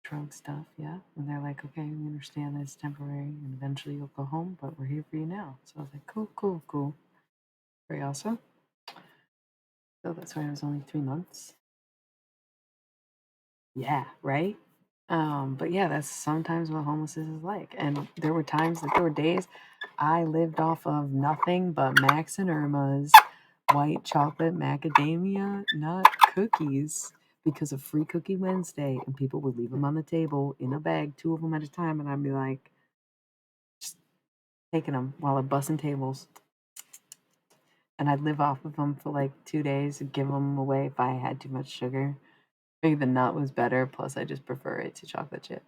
drug stuff. Yeah, and they're like, okay, we understand that it's temporary, and eventually you'll go home, but we're here for you now. So I was like, cool, cool, cool, very awesome. So that's why it was only 3 months. Yeah, right. But yeah, that's sometimes what homelessness is like. And there were times that there were days I lived off of nothing but Max and Irma's white chocolate macadamia nut cookies because of Free Cookie Wednesday, and people would leave them on the table in a bag, 2 of them at a time, and I'd be like, just taking them while I'm bussing tables, and I'd live off of them for like 2 days and give them away if I had too much sugar. Maybe the nut was better, plus I just prefer it to chocolate chip.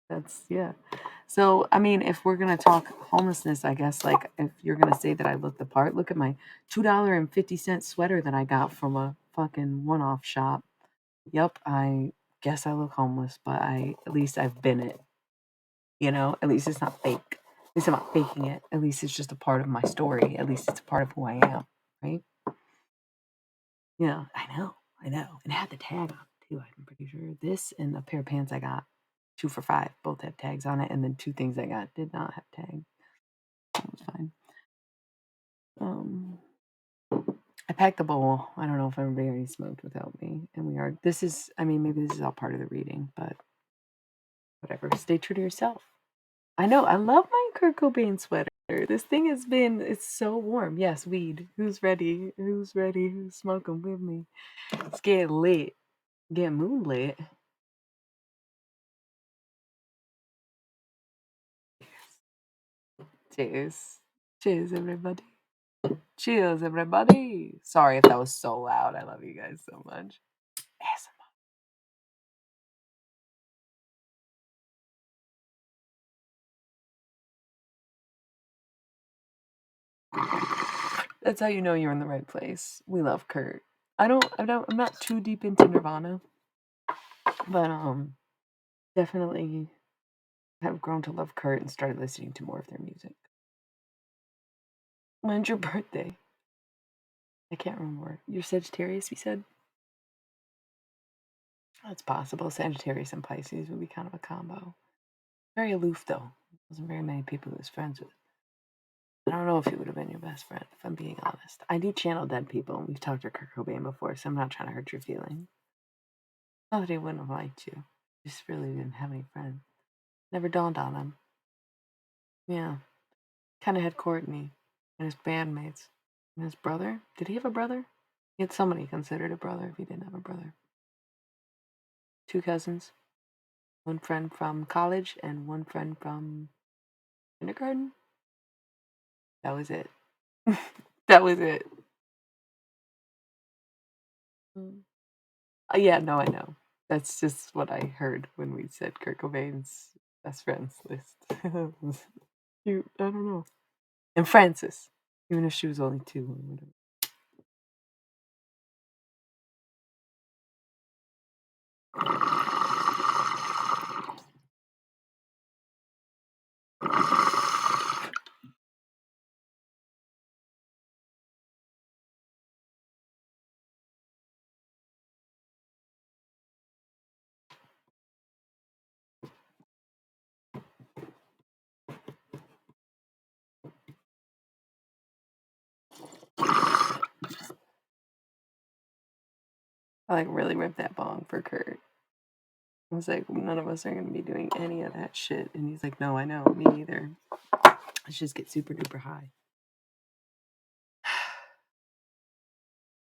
That's yeah. So, I mean, if we're gonna talk homelessness, I guess like if you're gonna say that I look the part, look at my $2.50 sweater that I got from a fucking one-off shop. Yep, I guess I look homeless, but at least I've been it. At least it's not fake. At least I'm not faking it. At least it's just a part of my story. At least it's a part of who I am, right? Yeah, I know, I know. And it had the tag on it too, I'm pretty sure. This and a pair of pants I got, 2 for $5, both have tags on it, and then 2 things I got did not have tags. It was fine. Um, I packed the bowl. I don't know if everybody already smoked without me, and I mean, maybe this is all part of the reading, but whatever. Stay true to yourself. I know, I love my Kurt Cobain sweater. This thing it's so warm. Yes, weed. Who's ready? Who's ready? Who's smoking with me? It's getting lit. Getting moonlit. Cheers. Cheers, everybody. Cheers, everybody. Sorry if that was so loud. I love you guys so much. That's how you know you're in the right place. We love Kurt. I'm not too deep into Nirvana, but definitely have grown to love Kurt and started listening to more of their music. When's your birthday? I can't remember. You're Sagittarius, you said? That's possible. Sagittarius and Pisces would be kind of a combo. Very aloof, though. Wasn't very many people he was friends with. I don't know if he would have been your best friend, if I'm being honest. I do channel dead people, and we've talked to Kurt Cobain before, so I'm not trying to hurt your feelings. Not that he wouldn't have liked you. Just really didn't have any friends. Never dawned on him. Yeah. Kind of had Courtney and his bandmates. And his brother. Did he have a brother? He had somebody considered a brother if he didn't have a brother. 2 cousins. One friend from college and one friend from kindergarten. That was it. That was it. Mm. Yeah, no, I know. That's just what I heard when we said Kurt Cobain's best friends list. Cute. I don't know. And Frances, even if she was only 2 or whatever. I like really ripped that bong for Kurt. I was like, none of us are gonna be doing any of that shit. And he's like, no, I know, me neither. Let's just get super duper high.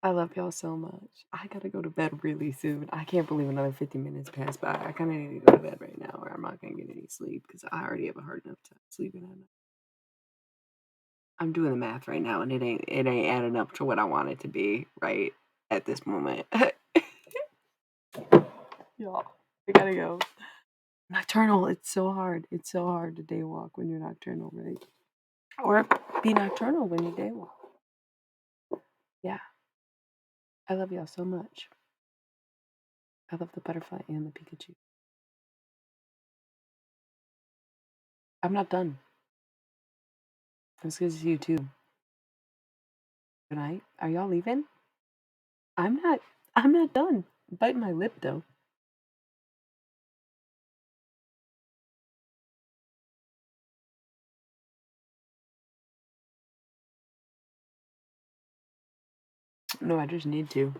I love y'all so much. I gotta go to bed really soon. I can't believe another 50 minutes passed by. I kind of need to go to bed right now, or I'm not gonna get any sleep because I already have a hard enough time sleeping at night. I'm doing the math right now, and it ain't adding up to what I want it to be right at this moment. Y'all, I gotta go. Nocturnal. It's so hard. It's so hard to day walk when you're nocturnal, right? Or be nocturnal when you day walk. Yeah. I love y'all so much. I love the butterfly and the Pikachu. I'm not done. It's good to see you too. Good night. Are y'all leaving? I'm not. I'm not done. I'm biting my lip though. No, I just need to.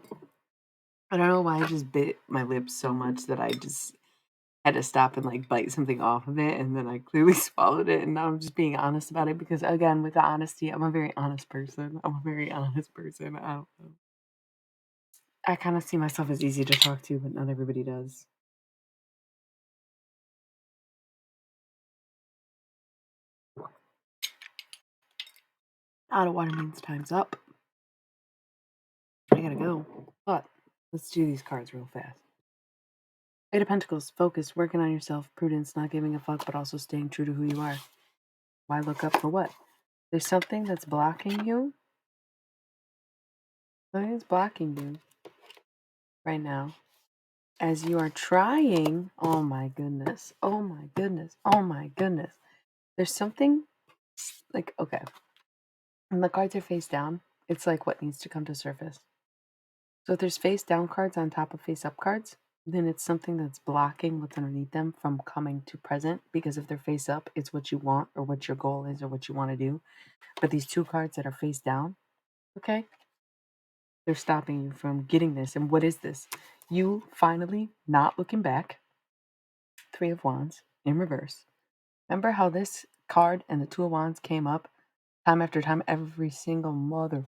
I don't know why I just bit my lip so much that I just had to stop and like bite something off of it, and then I clearly swallowed it. And now I'm just being honest about it because, again, with the honesty, I'm a very honest person. I'm a very honest person. I don't know. I kind of see myself as easy to talk to, but not everybody does. Out of water means time's up. I gotta go. But let's do these cards real fast. Eight of Pentacles, focus, working on yourself, prudence, not giving a fuck, but also staying true to who you are. Why look up for what? There's something that's blocking you. Something that's blocking you right now. As you are trying, oh my goodness, oh my goodness, oh my goodness. There's something like, okay, when the cards are face down, it's like what needs to come to surface. So if there's face down cards on top of face up cards, then it's something that's blocking what's underneath them from coming to present. Because if they're face up, it's what you want or what your goal is or what you want to do. But these two cards that are face down, okay, they're stopping you from getting this. And what is this? You finally not looking back. Three of Wands in reverse. Remember how this card and the Two of Wands came up time after time, every single mother